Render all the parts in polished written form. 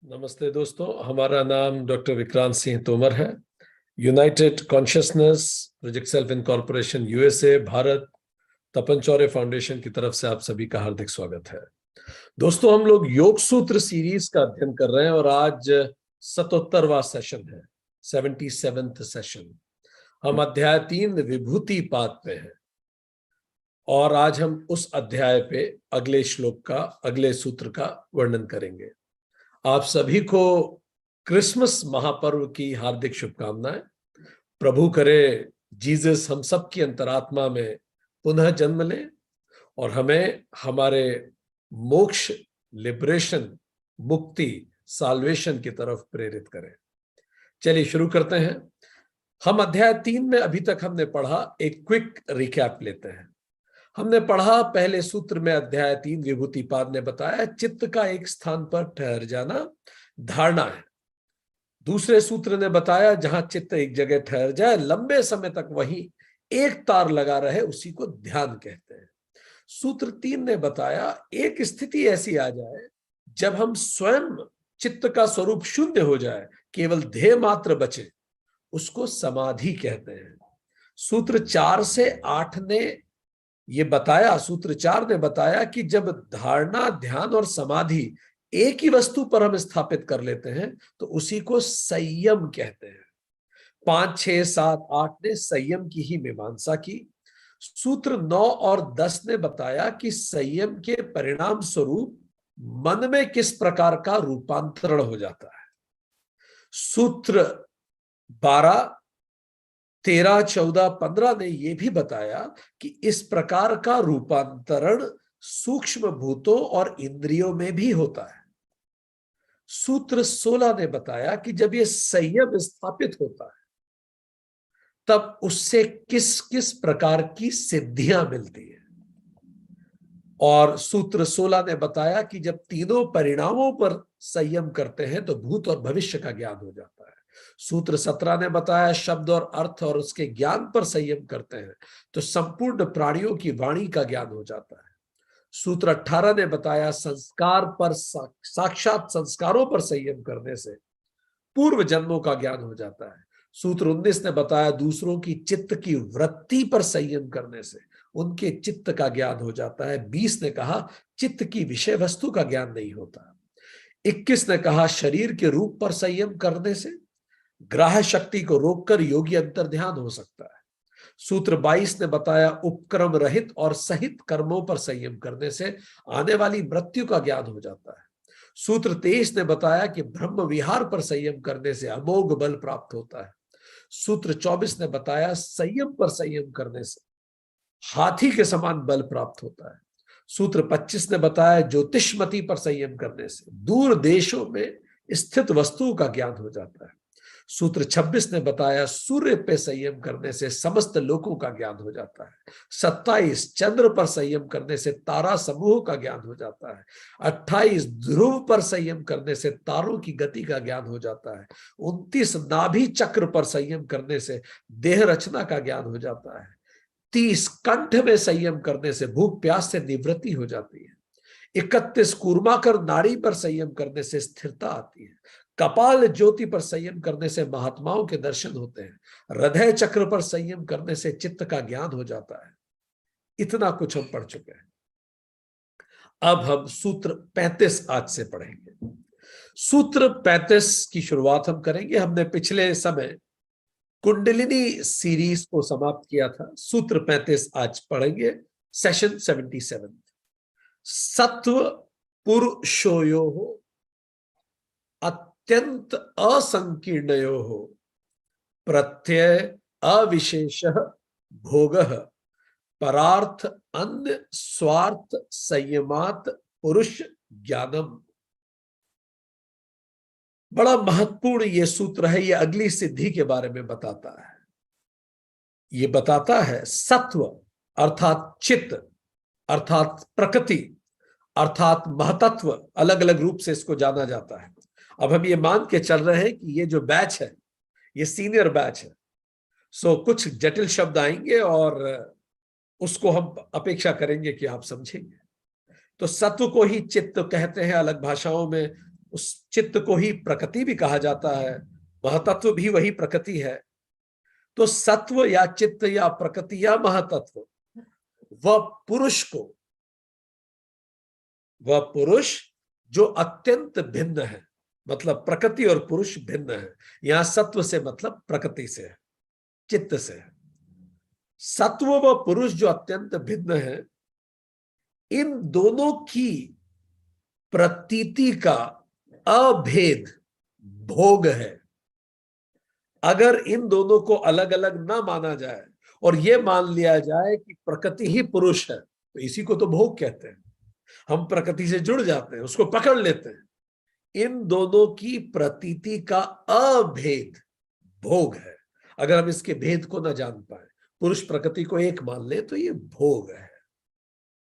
नमस्ते दोस्तों, हमारा नाम डॉक्टर विक्रांत सिंह तोमर है। United Consciousness Project Self Incorporation USA Bharat Tapan Chaure Foundation की तरफ से आप सभी का हार्दिक स्वागत है। दोस्तों, हम लोग योग सूत्र सीरीज का अध्ययन कर रहे हैं और आज 77वां सेशन है, 77th सेशन। हम अध्याय 3 विभूति पाद पे हैं और आज हम उस अध्याय पे अगले श्लोक का, अगले सूत्र का वर्णन करेंगे। आप सभी को क्रिसमस महापर्व की हार्दिक शुभकामनाएं। प्रभु करे जीसस हम सब की अंतरात्मा में पुनः जन्म लें और हमें हमारे मोक्ष, लिबरेशन, मुक्ति, साल्वेशन की तरफ प्रेरित करें। चलिए शुरू करते हैं। हम अध्याय 3 में अभी तक हमने पढ़ा, एक क्विक रिकैप लेते हैं। हमने पढ़ा पहले सूत्र में, अध्याय 3 विभूतिपाद ने बताया चित्त का एक स्थान पर ठहर जाना धारणा है। दूसरे सूत्र ने बताया जहां चित्त एक जगह ठहर जाए, लंबे समय तक वहीं एक तार लगा रहे, उसी को ध्यान कहते हैं। सूत्र 3 ने बताया एक स्थिति ऐसी आ जाए जब हम स्वयं चित्त का स्वरूप शून्य हो जाए, केवल ध्येय मात्र बचे, उसको समाधि कहते हैं। सूत्र 4 से 8 ने ये बताया, सूत्र 4 ने बताया कि जब धारणा, ध्यान और समाधि एक ही वस्तु पर हम स्थापित कर लेते हैं तो उसी को संयम कहते हैं। 5, 6, 7, 8 ने संयम की ही मीमांसा की। सूत्र 9 और 10 ने बताया कि संयम के परिणाम स्वरूप मन में किस प्रकार का रूपांतरण हो जाता है। सूत्र 12, 13, 14, 15 ने यह भी बताया कि इस प्रकार का रूपांतरण सूक्ष्म भूतों और इंद्रियों में भी होता है। सूत्र 16 ने बताया कि जब यह संयम स्थापित होता है तब उससे किस किस प्रकार की सिद्धियां मिलती है। और सूत्र 16 ने बताया कि जब तीनों परिणामों पर संयम करते हैं तो भूत और भविष्य का ज्ञान हो जाता है। सूत्र 17 ने बताया शब्द और अर्थ और उसके ज्ञान पर संयम करते हैं तो संपूर्ण प्राणियों की वाणी का ज्ञान हो जाता है। सूत्र 18 ने बताया संस्कार पर, साक्षात संस्कारों पर संयम करने से पूर्व जन्मों का ज्ञान हो जाता है। सूत्र 19 ने बताया दूसरों की चित्त की वृत्ति पर संयम करने से उनके चित्त का ज्ञान हो जाता है। 20 ने कहा चित्त की विषय वस्तु का ज्ञान नहीं होता। 21 ने कहा शरीर के रूप पर संयम करने से ग्राह्य शक्ति को रोककर योगी अंतर्ध्यान हो सकता है। सूत्र 22 ने बताया उपक्रम रहित और सहित कर्मों पर संयम करने से आने वाली मृत्यु का ज्ञान हो जाता है। सूत्र 23 ने बताया कि ब्रह्म विहार पर संयम करने से अमोघ बल प्राप्त होता है। सूत्र 24 ने बताया संयम पर संयम करने से हाथी के समान बल प्राप्त होता है। सूत्र 25 ने बताया ज्योतिषमति पर संयम करने से दूर देशों में स्थित वस्तुओं का ज्ञान हो जाता है। सूत्र 26 ने बताया सूर्य पे संयम करने से समस्त लोकों का ज्ञान हो जाता है। 27 चंद्र पर संयम करने से तारा समूह का ज्ञान हो जाता है। 28 ध्रुव पर संयम करने से तारों की गति का ज्ञान हो जाता है। 29 नाभि चक्र पर संयम करने से देह रचना का ज्ञान हो जाता है। 30 कंठ में संयम करने से भूख प्यास से निवृत्ति हो जाती है। 31 कूर्माकर नाड़ी पर संयम करने से स्थिरता आती है। कपाल ज्योति पर संयम करने से महात्माओं के दर्शन होते हैं। हृदय चक्र पर संयम करने से चित्त का ज्ञान हो जाता है। इतना कुछ हम पढ़ चुके हैं। अब हम सूत्र 35 आज से पढ़ेंगे। सूत्र 35 की शुरुआत हम करेंगे। हमने पिछले समय कुंडलिनी सीरीज को समाप्त किया था। सूत्र 35 आज पढ़ेंगे, सेशन 77। सत्व पुरुषोयोः अत्यंत असंकीर्णयोः प्रत्यय अविशेषः भोगः परार्थ अन्य स्वार्थ संयमात पुरुष ज्ञानम। बड़ा महत्वपूर्ण ये सूत्र है। ये अगली सिद्धि के बारे में बताता है। ये बताता है सत्व अर्थात चित्त, अर्थात प्रकृति, अर्थात महतत्व, अलग अलग रूप से इसको जाना जाता है। अब हम ये मान के चल रहे हैं कि ये जो बैच है ये सीनियर बैच है, सो कुछ जटिल शब्द आएंगे और उसको हम अपेक्षा करेंगे कि आप समझेंगे। तो सत्व को ही चित्त कहते हैं अलग भाषाओं में, उस चित्त को ही प्रकृति भी कहा जाता है, महतत्व भी वही प्रकृति है। तो सत्व या चित्त या प्रकृति या महतत्व वह पुरुष जो अत्यंत भिन्न है, मतलब प्रकृति और पुरुष भिन्न है। यहां सत्व से मतलब प्रकृति से है, चित्त से है। सत्व व पुरुष जो अत्यंत भिन्न है, इन दोनों की प्रतीति का अभेद भोग है। अगर इन दोनों को अलग अलग ना माना जाए और यह मान लिया जाए कि प्रकृति ही पुरुष है, तो इसी को तो भोग कहते हैं। हम प्रकृति से जुड़ जाते हैं, उसको पकड़ लेते हैं। इन दोनों की प्रतीति का अभेद भोग है। अगर हम इसके भेद को ना जान पाए, पुरुष प्रकृति को एक मान ले, तो ये भोग है।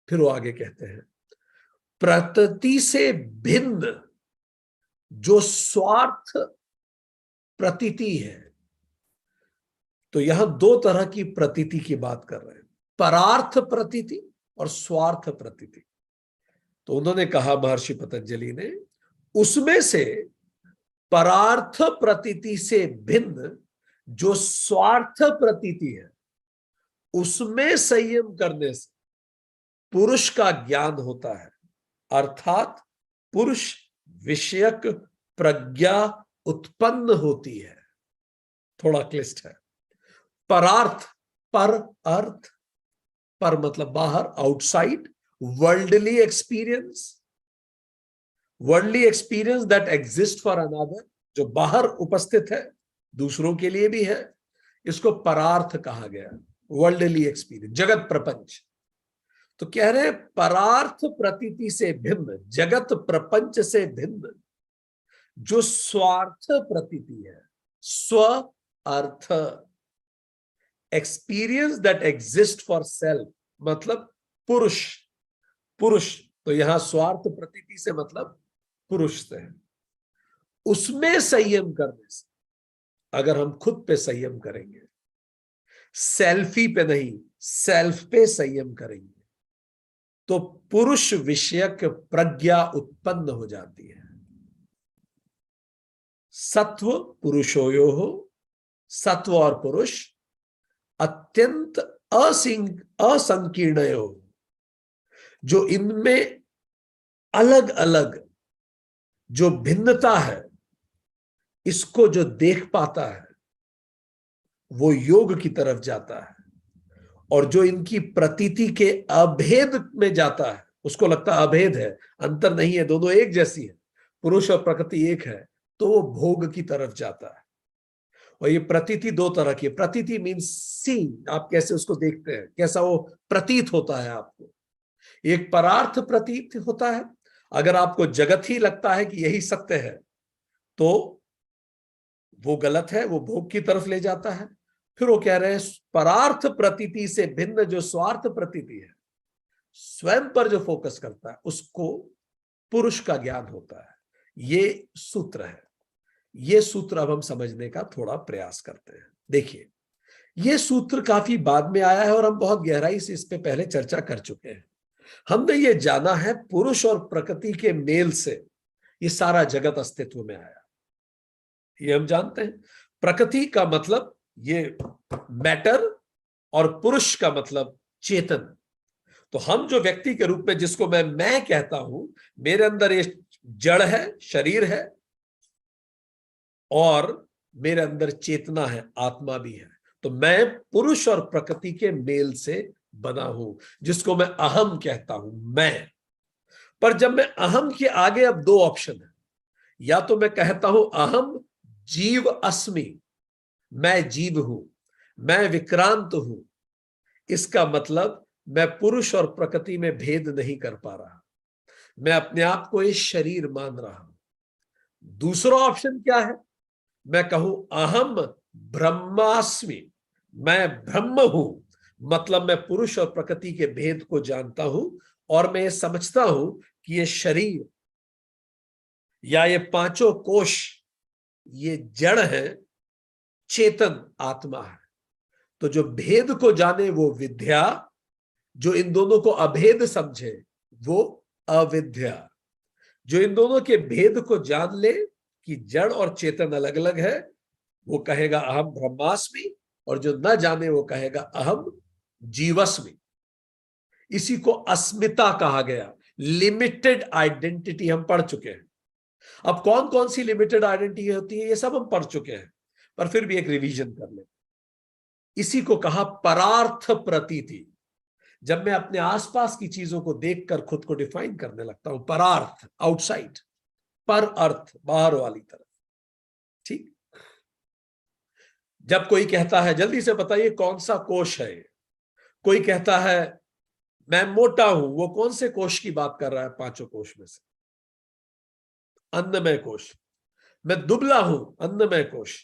फिर वो आगे कहते हैं, प्रकृति से भिन्न जो स्वार्थ प्रतीति है। तो यहां दो तरह की प्रतीति की बात कर रहे हैं, परार्थ प्रतीति और स्वार्थ प्रतीति। तो उन्होंने कहा, महर्षि पतंजलि ने, उसमें से परार्थ प्रतीति से भिन्न जो स्वार्थ प्रतीति है, उसमें संयम करने से पुरुष का ज्ञान होता है, अर्थात पुरुष विषयक प्रज्ञा उत्पन्न होती है। थोड़ा क्लिष्ट है। परार्थ, पर अर्थ, पर मतलब बाहर, outside, worldly experience that exist for another, जो बाहर उपस्थित है, दूसरों के लिए भी है, इसको परार्थ कहा गया। वर्ल्डली एक्सपीरियंस, जगत प्रपंच। तो कह रहे परार्थ प्रतीति से भिन्न, जगत प्रपंच से भिन्न जो स्वार्थ प्रतीति है, स्व अर्थ, experience that exist for self, मतलब पुरुष। तो यहां स्वार्थ प्रतीति से मतलब पुरुष से है। उसमें संयम करने से, अगर हम खुद पे संयम करेंगे, सेल्फी पे नहीं, सेल्फ पे संयम करेंगे, तो पुरुष विषयक प्रज्ञा उत्पन्न हो जाती है। सत्व पुरुषोयो, सत्व और पुरुष अत्यंत असंकीर्णयो, जो इनमें अलग अलग जो भिन्नता है, इसको जो देख पाता है वो योग की तरफ जाता है, और जो इनकी प्रतीति के अभेद में जाता है, उसको लगता है अभेद है, अंतर नहीं है, दोनों एक जैसी है, पुरुष और प्रकृति एक है, तो वो भोग की तरफ जाता है। और ये प्रतीति दो तरह की है। प्रतीति मीन्स सी, आप कैसे उसको देखते हैं, कैसा वो प्रतीत होता है आपको। एक परार्थ प्रतीत होता है, अगर आपको जगत ही लगता है कि यही सत्य है, तो वो गलत है, वो भोग की तरफ ले जाता है। फिर वो कह रहे हैं परार्थ प्रतीति से भिन्न जो स्वार्थ प्रतीति है, स्वयं पर जो फोकस करता है, उसको पुरुष का ज्ञान होता है। ये सूत्र है। ये सूत्र अब हम समझने का थोड़ा प्रयास करते हैं। देखिए, ये सूत्र काफी बाद में आया है और हम बहुत गहराई से इस पे पहले चर्चा कर चुके हैं। हमने ये जाना है पुरुष और प्रकृति के मेल से ये सारा जगत अस्तित्व में आया, ये हम जानते हैं। प्रकृति का मतलब ये मैटर और पुरुष का मतलब चेतन। तो हम जो व्यक्ति के रूप में, जिसको मैं कहता हूं, मेरे अंदर ये जड़ है, शरीर है, और मेरे अंदर चेतना है, आत्मा भी है। तो मैं पुरुष और प्रकृति के मेल से बना हूं, जिसको मैं अहम कहता हूं, मैं। पर जब मैं अहम के आगे अब दो ऑप्शन है, या तो मैं कहता हूं अहम जीव अस्मि, मैं जीव हूं, मैं विक्रांत हूं, इसका मतलब मैं पुरुष और प्रकृति में भेद नहीं कर पा रहा, मैं अपने आप को एक शरीर मान रहा हूं। दूसरा ऑप्शन क्या है, मैं कहूं अहम ब्रह्मास्मि, मैं ब्रह्म हूं, मतलब मैं पुरुष और प्रकृति के भेद को जानता हूं, और मैं ये समझता हूं कि ये शरीर या ये पांचों कोश ये जड़ है, चेतन आत्मा है। तो जो भेद को जाने वो विद्या, जो इन दोनों को अभेद समझे वो अविद्या। जो इन दोनों के भेद को जान ले कि जड़ और चेतन अलग अलग है, वो कहेगा अहम ब्रह्मास्मि, और जो न जाने वो कहेगा अहम जीवस्मि। इसी को अस्मिता कहा गया, लिमिटेड आइडेंटिटी हम पढ़ चुके हैं। अब कौन कौन सी लिमिटेड आइडेंटिटी होती है ये सब हम पढ़ चुके हैं, पर फिर भी एक रिवीजन कर ले। इसी को कहा परार्थ प्रतीति। जब मैं अपने आसपास की चीजों को देखकर खुद को डिफाइन करने लगता हूं, परार्थ आउटसाइड, पर अर्थ बाहर वाली तरफ। ठीक, जब कोई कहता है, जल्दी से बताइए कौन सा कोश है, कोई कहता है मैं मोटा हूं, वो कौन से कोश की बात कर रहा है? पांचों कोश में से अन्नमय कोश। मैं दुबला हूं, अन्नमय कोश।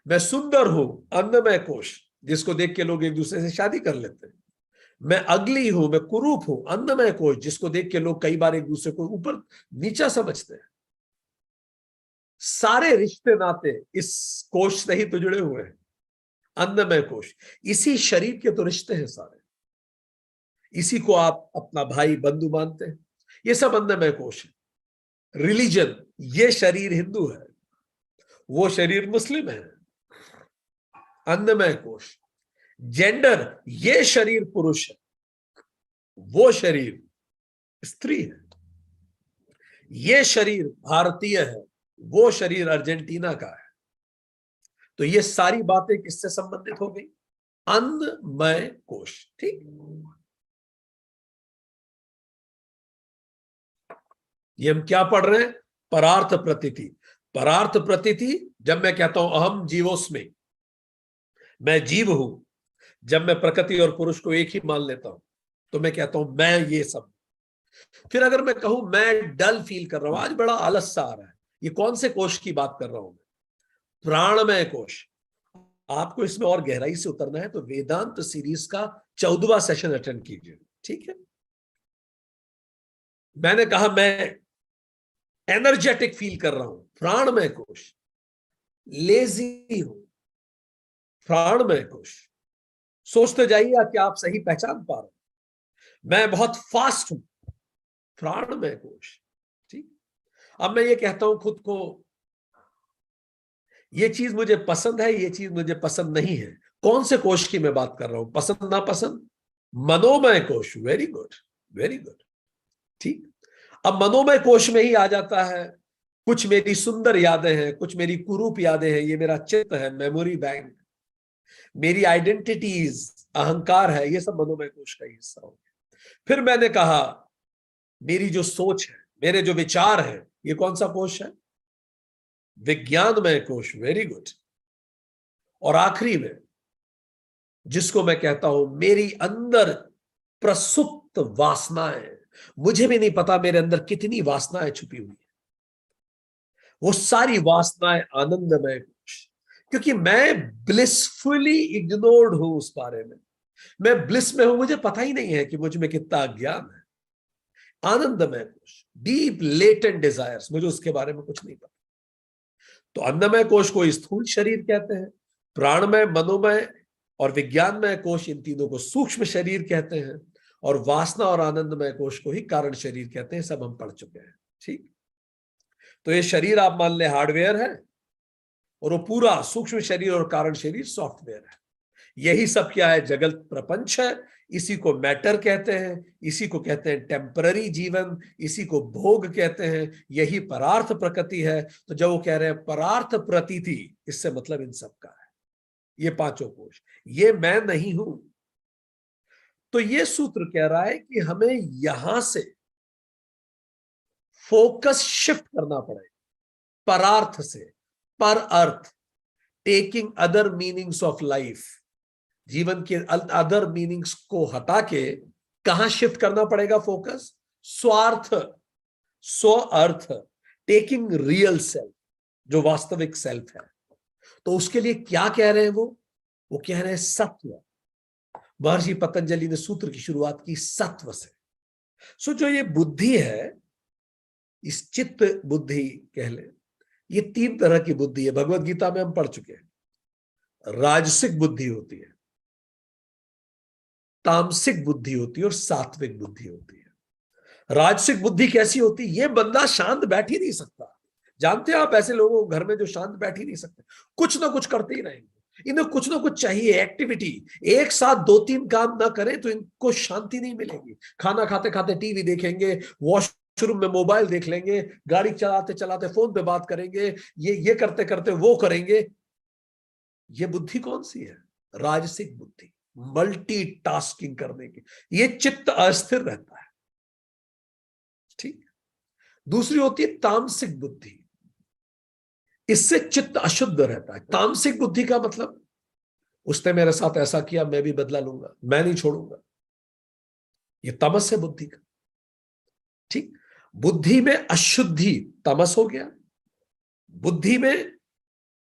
मैं सुंदर हूं, अन्नमय कोश, जिसको देख के लोग एक दूसरे से शादी कर लेते हैं। मैं अगली हूं, मैं कुरूप हूं, अन्नमय कोश, जिसको देख के लोग कई बार एक दूसरे को ऊपर नीचा समझते हैं। सारे रिश्ते नाते इस कोश से ही तो जुड़े हुए हैं, अन्नमय कोश। इसी शरीर के तो रिश्ते हैं सारे, इसी को आप अपना भाई बंधु मानते हैं, ये सब अन्नमय कोश है। रिलीजन, ये शरीर हिंदू है, वो शरीर मुस्लिम है, अन्नमय कोश। जेंडर, ये शरीर पुरुष है, वो शरीर स्त्री है। ये शरीर भारतीय है, वो शरीर अर्जेंटीना का है। तो ये सारी बातें किससे संबंधित हो गई? अन्नमय कोश। ठीक, ये हम क्या पढ़ रहे हैं? परार्थ प्रतीति। परार्थ प्रतीति, जब मैं कहता हूं अहम जीवोस्मि, मैं जीव हूं, जब मैं प्रकृति और पुरुष को एक ही मान लेता हूं, तो मैं कहता हूं मैं ये सब। फिर अगर मैं कहूं मैं डल फील कर रहा हूं, आज बड़ा आलस सा आ रहा है, ये कौन से कोश की बात कर रहा हूं मैं? प्राणमय कोश। आपको इसमें और गहराई से उतरना है तो वेदांत सीरीज का 14वां सेशन अटेंड कीजिए। ठीक है, मैंने कहा मैं एनर्जेटिक फील कर रहा हूं, प्राणमय कोश। लेजी हूं, प्राणमय कोश। सोचते जाइए कि आप सही पहचान पा रहे हैं। मैं बहुत फास्ट हूं, प्राणमय कोश। ठीक, अब मैं ये कहता हूं खुद को, ये चीज मुझे पसंद है, ये चीज मुझे पसंद नहीं है। कौन से कोश की मैं बात कर रहा हूं? पसंद ना पसंद, मनोमय कोश। Very good, very good. ठीक, अब मनोमय कोश में ही आ जाता है, कुछ मेरी सुंदर यादें हैं, कुछ मेरी कुरूप यादें हैं, ये मेरा चित्त है, मेमोरी बैंक, मेरी आइडेंटिटीज, अहंकार है, ये सब मनोमय कोश का हिस्सा हो गया। फिर मैंने कहा मेरी जो सोच है, मेरे जो विचार हैं, ये कौन सा कोश है? विज्ञानमय कोश। Very good. और आखिरी में जिसको मैं कहता हूं मेरी अंदर प्रसुप्त वासनाएं, मुझे भी नहीं पता मेरे अंदर कितनी वासनाएं छुपी हुई है, वो सारी वासनाएं आनंदमय कोश। क्योंकि मैं ब्लिसफुली इग्नोर्ड हूं उस बारे में, मैं ब्लिस में हूं, मुझे पता ही नहीं है कि मुझ में कितना अज्ञान है। आनंदमय कोश, डीप लेटेंट डिजायर्स, मुझे उसके बारे में कुछ नहीं पता। तो अन्नमय कोश को स्थूल शरीर कहते हैं, प्राणमय, मनोमय और विज्ञानमय कोश, इन तीनों को सूक्ष्म शरीर कहते हैं, और वासना और आनंदमय कोश को ही कारण शरीर कहते हैं। सब हम पढ़ चुके हैं। ठीक, तो ये शरीर आप मान ले हार्डवेयर है, और वो पूरा सूक्ष्म शरीर और कारण शरीर सॉफ्टवेयर है। यही सब क्या है? जगत प्रपंच है। इसी को मैटर कहते हैं, इसी को कहते हैं टेम्पररी जीवन, इसी को भोग कहते हैं। यही परार्थ प्रकृति है। तो जब वो कह रहे हैं परार्थ प्रतीति, इससे मतलब इन सब का है, ये पांचों कोश, ये मैं नहीं हूं। तो ये सूत्र कह रहा है कि हमें यहां से फोकस शिफ्ट करना पड़ेगा, परार्थ से पर अर्थ, taking other meanings of life, जीवन के अदर मीनिंग्स को हटा के कहां शिफ्ट करना पड़ेगा फोकस? स्वार्थ, स्व अर्थ, टेकिंग रियल सेल्फ, जो वास्तविक सेल्फ है। तो उसके लिए क्या कह रहे हैं वो कह रहे हैं सत्व। महर्षि पतंजलि ने सूत्र की शुरुआत की सत्व से। सो जो ये बुद्धि है, इस चित्त बुद्धि कह ले, ये 3 तरह की बुद्धि है, भगवत गीता में हम पढ़ चुके हैं। राजसिक बुद्धि होती है, तामसिक बुद्धि होती है, और सात्विक बुद्धि होती है। राजसिक बुद्धि कैसी होती, ये बंदा शांत बैठ ही नहीं सकता। जानते हैं आप ऐसे लोगों को घर में जो शांत बैठ ही नहीं सकते, कुछ ना कुछ करते ही रहेंगे, इन्हें कुछ ना कुछ चाहिए एक्टिविटी। एक साथ दो तीन काम ना करें तो इनको शांति नहीं मिलेगी। खाना खाते खाते टीवी देखेंगे, वॉशरूम में मोबाइल देख लेंगे, गाड़ी चलाते चलाते फोन पे बात करेंगे, ये करते करते वो करेंगे। ये बुद्धि कौन सी है? राजसिक बुद्धि, मल्टीटास्किंग करने की। ये चित्त अस्थिर रहता है। ठीक। दूसरी होती है तामसिक बुद्धि, इससे चित्त अशुद्ध रहता है। तामसिक बुद्धि का मतलब, उसने मेरे साथ ऐसा किया, मैं भी बदला लूंगा, मैं नहीं छोड़ूंगा। ये तमस है बुद्धि का। ठीक। बुद्धि में अशुद्धि तमस हो गया, बुद्धि में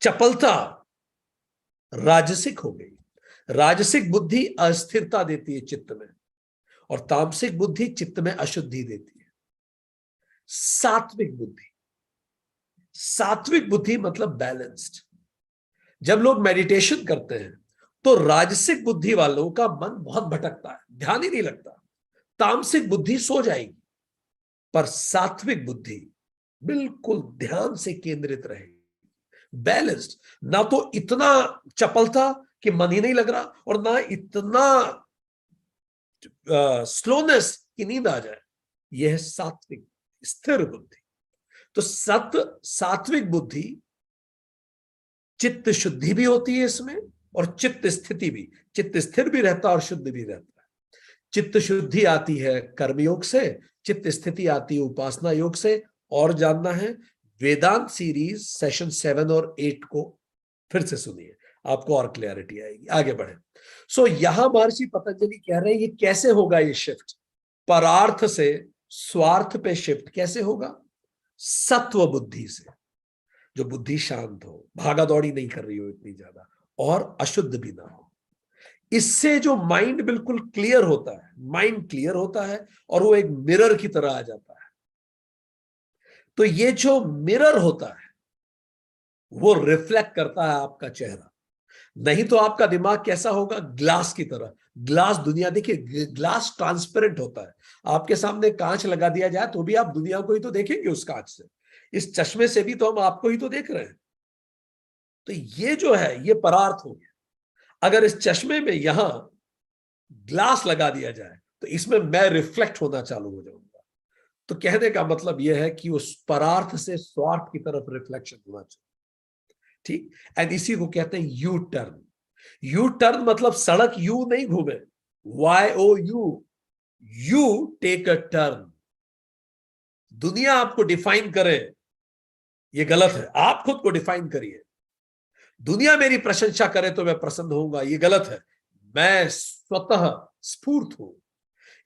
चपलता राजसिक हो गई। राजसिक बुद्धि अस्थिरता देती है चित्त में, और तामसिक बुद्धि चित्त में अशुद्धि देती है। सात्विक बुद्धि, सात्विक बुद्धि मतलब बैलेंस्ड। जब लोग मेडिटेशन करते हैं तो राजसिक बुद्धि वालों का मन बहुत भटकता है, ध्यान ही नहीं लगता। तामसिक बुद्धि सो जाएगी, पर सात्विक बुद्धि बिल्कुल ध्यान से केंद्रित रहेगी, बैलेंस्ड। ना तो इतना चपलता कि मन ही नहीं लग रहा, और ना इतना स्लोनेस की नींद आ जाए। यह है सात्विक स्थिर बुद्धि। तो सात्विक बुद्धि, चित्त शुद्धि भी होती है इसमें, और चित्त स्थिति भी। चित्त स्थिर भी रहता है और शुद्ध भी रहता है। चित्त शुद्धि आती है कर्मयोग से, चित्त स्थिति आती है उपासना योग से। और जानना है, वेदांत सीरीज सेशन 7 और 8 को फिर से सुनिए, आपको और क्लैरिटी आएगी। आगे बढ़े। सो यहां महर्षि पतंजलि कह रहे हैं, ये कैसे होगा ये शिफ्ट? परार्थ से स्वार्थ पे शिफ्ट कैसे होगा? सत्व बुद्धि से, जो बुद्धि शांत हो, भागा दौड़ी नहीं कर रही हो इतनी ज्यादा, और अशुद्ध भी ना हो। इससे जो माइंड बिल्कुल क्लियर होता है, माइंड क्लियर होता है, और वो एक मिरर की तरह आ जाता है। तो ये जो मिरर होता है वो रिफ्लेक्ट करता है आपका चेहरा। नहीं तो आपका दिमाग कैसा होगा? ग्लास की तरह। ग्लास दुनिया, देखिए ग्लास ट्रांसपेरेंट होता है। आपके सामने कांच लगा दिया जाए तो भी आप दुनिया को ही तो देखेंगे उस कांच से। इस चश्मे से भी तो हम आपको ही तो देख रहे हैं। तो ये जो है ये परार्थ हो गया। अगर इस चश्मे में यहां ग्लास लगा दिया जाए तो इसमें मैं रिफ्लेक्ट होना चालू हो जाऊंगा। तो कहने का मतलब यह है कि उस परार्थ से स्वार्थ की तरफ रिफ्लेक्शन होना चाहिए। ठीक। एंड इसी को कहते हैं यू टर्न। यू टर्न मतलब सड़क यू नहीं घूमे, YOU, you take a turn. दुनिया आपको डिफाइन करे ये गलत है, आप खुद को डिफाइन करिए। दुनिया मेरी प्रशंसा करे तो मैं प्रसन्न होऊंगा, ये गलत है। मैं स्वतः स्फूर्त हूं।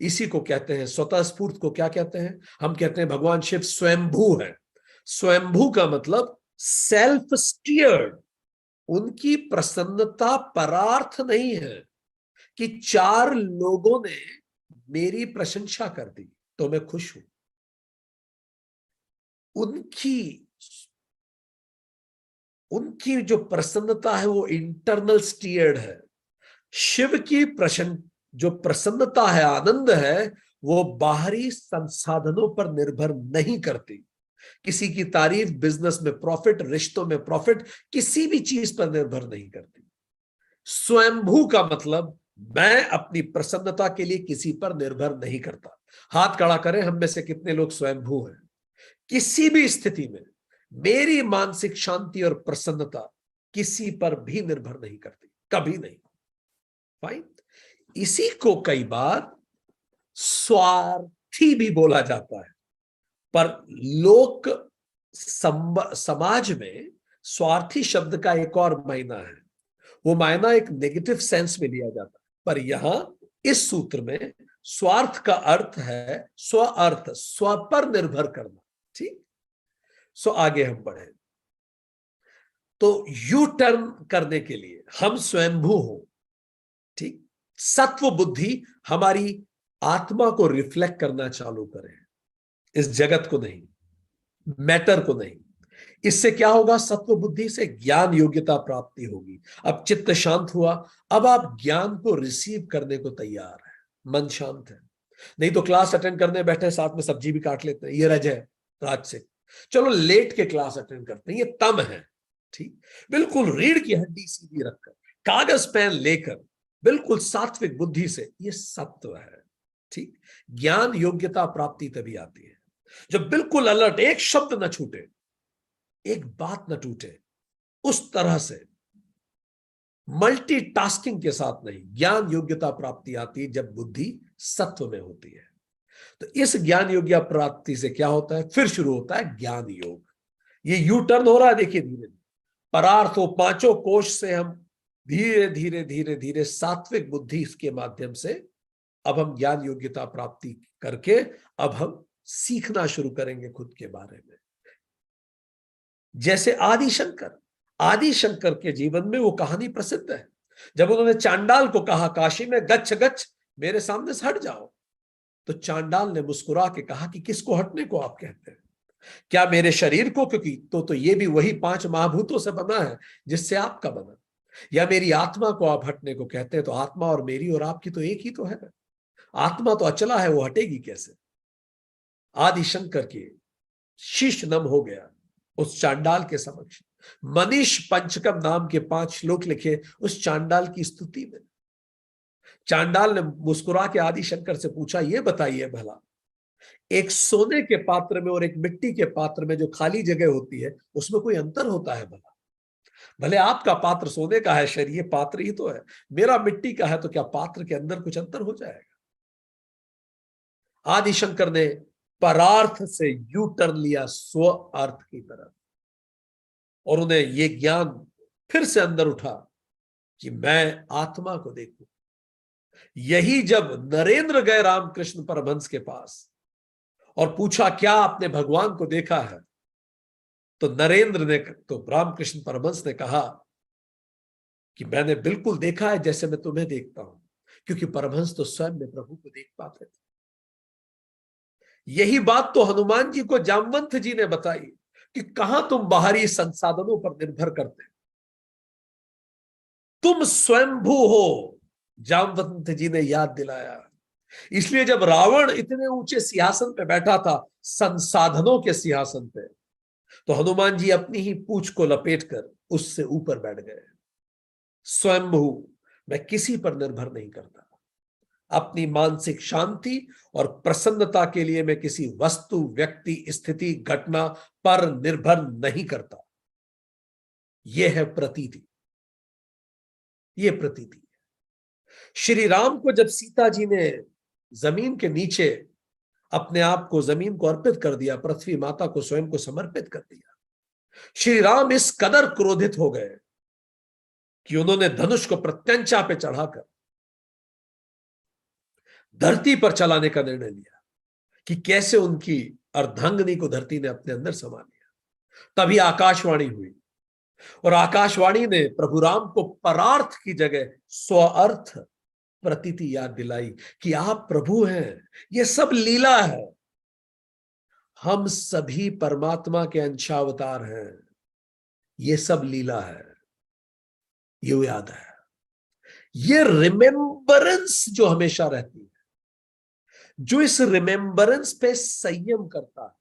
इसी को कहते हैं, स्वतः स्फूर्त को क्या कहते हैं? हम कहते हैं भगवान शिव स्वयंभू है। स्वयंभू का मतलब सेल्फ स्टीयर्ड। उनकी प्रसन्नता परार्थ नहीं है कि 4 लोगों ने मेरी प्रशंसा कर दी तो मैं खुश हूं। उनकी जो प्रसन्नता है वो इंटरनल स्टीयर्ड है। शिव की जो प्रसन्नता है, आनंद है, वो बाहरी संसाधनों पर निर्भर नहीं करती। किसी की तारीफ, बिजनेस में प्रॉफिट, रिश्तों में प्रॉफिट, किसी भी चीज पर निर्भर नहीं करती। स्वयंभू का मतलब मैं अपनी प्रसन्नता के लिए किसी पर निर्भर नहीं करता। हाथ खड़ा करें, हम में से कितने लोग स्वयंभू हैं? किसी भी स्थिति में मेरी मानसिक शांति और प्रसन्नता किसी पर भी निर्भर नहीं करती, कभी नहीं। फाइन। इसी को कई बार स्वार्थी भी बोला जाता है, पर लोक समाज में स्वार्थी शब्द का एक और मायना है। वो मायना एक नेगेटिव सेंस में लिया जाता है, पर यहां इस सूत्र में स्वार्थ का अर्थ है स्व अर्थ, स्व पर निर्भर करना। ठीक। सो आगे हम बढ़े। तो यू टर्न करने के लिए हम स्वयंभू हो। ठीक। सत्व बुद्धि हमारी आत्मा को रिफ्लेक्ट करना चालू करें, इस जगत को नहीं, मैटर को नहीं। इससे क्या होगा? सत्व बुद्धि से ज्ञान योग्यता प्राप्ति होगी। अब चित्त शांत हुआ, अब आप ज्ञान को रिसीव करने को तैयार है, मन शांत है। नहीं तो क्लास अटेंड करने बैठे साथ में सब्जी भी काट लेते हैं, ये रज है राज से। चलो लेट के क्लास अटेंड करते हैं, ये तम है। ठीक, बिल्कुल रीढ़ की हड्डी सीधी रखकर, कागज पेन लेकर, बिल्कुल सात्विक बुद्धि से, ये सत्व है। ठीक, ज्ञान योग्यता प्राप्ति तभी आती है जब बिल्कुल अलर्ट, एक शब्द न छूटे, एक बात न टूटे, उस तरह से मल्टीटास्किंग के साथ नहीं, ज्ञान योग्यता प्राप्ति आती है जब बुद्धि सत्व में होती है। तो इस ज्ञान योग्य प्राप्ति से क्या होता है, फिर शुरू होता है ज्ञान योग। ये यू टर्न हो रहा है, देखिए धीरे धीरे परार्थों पांचों कोश से हम धीरे धीरे धीरे धीरे सात्विक बुद्धि के माध्यम से अब हम ज्ञान योग्यता प्राप्ति करके अब हम सीखना शुरू करेंगे खुद के बारे में। जैसे आदि शंकर के जीवन में वो कहानी प्रसिद्ध है, जब उन्होंने चांडाल को कहा काशी में, गच्छ गच्छ मेरे सामने से हट जाओ, तो चांडाल ने मुस्कुरा के कहा कि किसको हटने को आप कहते हैं, क्या मेरे शरीर को, क्योंकि तो ये भी वही 5 महाभूतों से बना है जिससे आपका बना, या मेरी आत्मा को आप हटने को कहते हैं, तो आत्मा और मेरी और आपकी तो एक ही तो है, आत्मा तो अचला है, वो हटेगी कैसे। आदि शंकर के शीश नम हो गया उस चांडाल के समक्ष। मनीष पंचकम नाम के 5 श्लोक लिखे उस चांडाल की स्तुति में। चांडाल ने मुस्कुरा के आदि शंकर से पूछा, ये बताइए भला, एक सोने के पात्र में और एक मिट्टी के पात्र में जो खाली जगह होती है उसमें कोई अंतर होता है भला? भले आपका पात्र सोने का है, शरीर पात्र ही तो है, मेरा मिट्टी का है, तो क्या पात्र के अंदर कुछ अंतर हो जाएगा? आदि शंकर ने परार्थ से यू टर्न लिया स्व अर्थ की तरफ, और उन्हें यह ज्ञान फिर से अंदर उठा कि मैं आत्मा को देखूं। यही जब नरेंद्र गए रामकृष्ण परमहंस के पास और पूछा, क्या आपने भगवान को देखा है? तो नरेंद्र ने, तो रामकृष्ण परमहंस ने कहा कि मैंने बिल्कुल देखा है जैसे मैं तुम्हें देखता हूं, क्योंकि परमहंस तो स्वयं में प्रभु को देख पाते थे। यही बात तो हनुमान जी को जामवंत जी ने बताई कि कहां तुम बाहरी संसाधनों पर निर्भर करते, तुम स्वयंभू हो, जामवंत जी ने याद दिलाया। इसलिए जब रावण इतने ऊंचे सिंहासन पे बैठा था, संसाधनों के सिंहासन पे, तो हनुमान जी अपनी ही पूंछ को लपेटकर उससे ऊपर बैठ गए। स्वयंभू, मैं किसी पर निर्भर नहीं करता, अपनी मानसिक शांति और प्रसन्नता के लिए मैं किसी वस्तु, व्यक्ति, स्थिति, घटना पर निर्भर नहीं करता। यह है प्रतीति, यह प्रतीति। श्री राम को जब सीता जी ने जमीन के नीचे अपने आप को, जमीन को अर्पित कर दिया, पृथ्वी माता को स्वयं को समर्पित कर दिया, श्री राम इस कदर क्रोधित हो गए कि उन्होंने धनुष को प्रत्यंचा पे चढ़ाकर धरती पर चलाने का निर्णय लिया कि कैसे उनकी अर्धांगिनी को धरती ने अपने अंदर समा लिया। तभी आकाशवाणी हुई, और आकाशवाणी ने प्रभु राम को परार्थ की जगह स्वार्थ प्रतीति याद दिलाई कि आप प्रभु हैं, ये सब लीला है, हम सभी परमात्मा के अंशावतार हैं, ये सब लीला है, ये याद है। ये रिमेम्बरेंस जो हमेशा रहती है, जो इस रिमेम्बरेंस पे संयम करता है,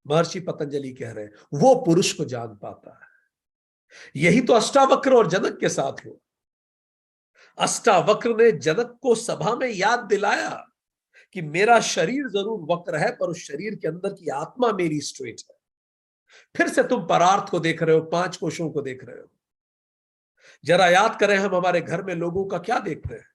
महर्षि पतंजलि कह रहे हैं, वो पुरुष को जान पाता है। यही तो अष्टावक्र और जनक के साथ हुआ। अष्टावक्र ने जनक को सभा में याद दिलाया कि मेरा शरीर जरूर वक्र है, पर उस शरीर के अंदर की आत्मा मेरी स्ट्रेट है। फिर से तुम परार्थ को देख रहे हो, 5 कोशों को देख रहे हो। जरा याद करें, हम हमारे घर में लोगों का क्या देखते हैं?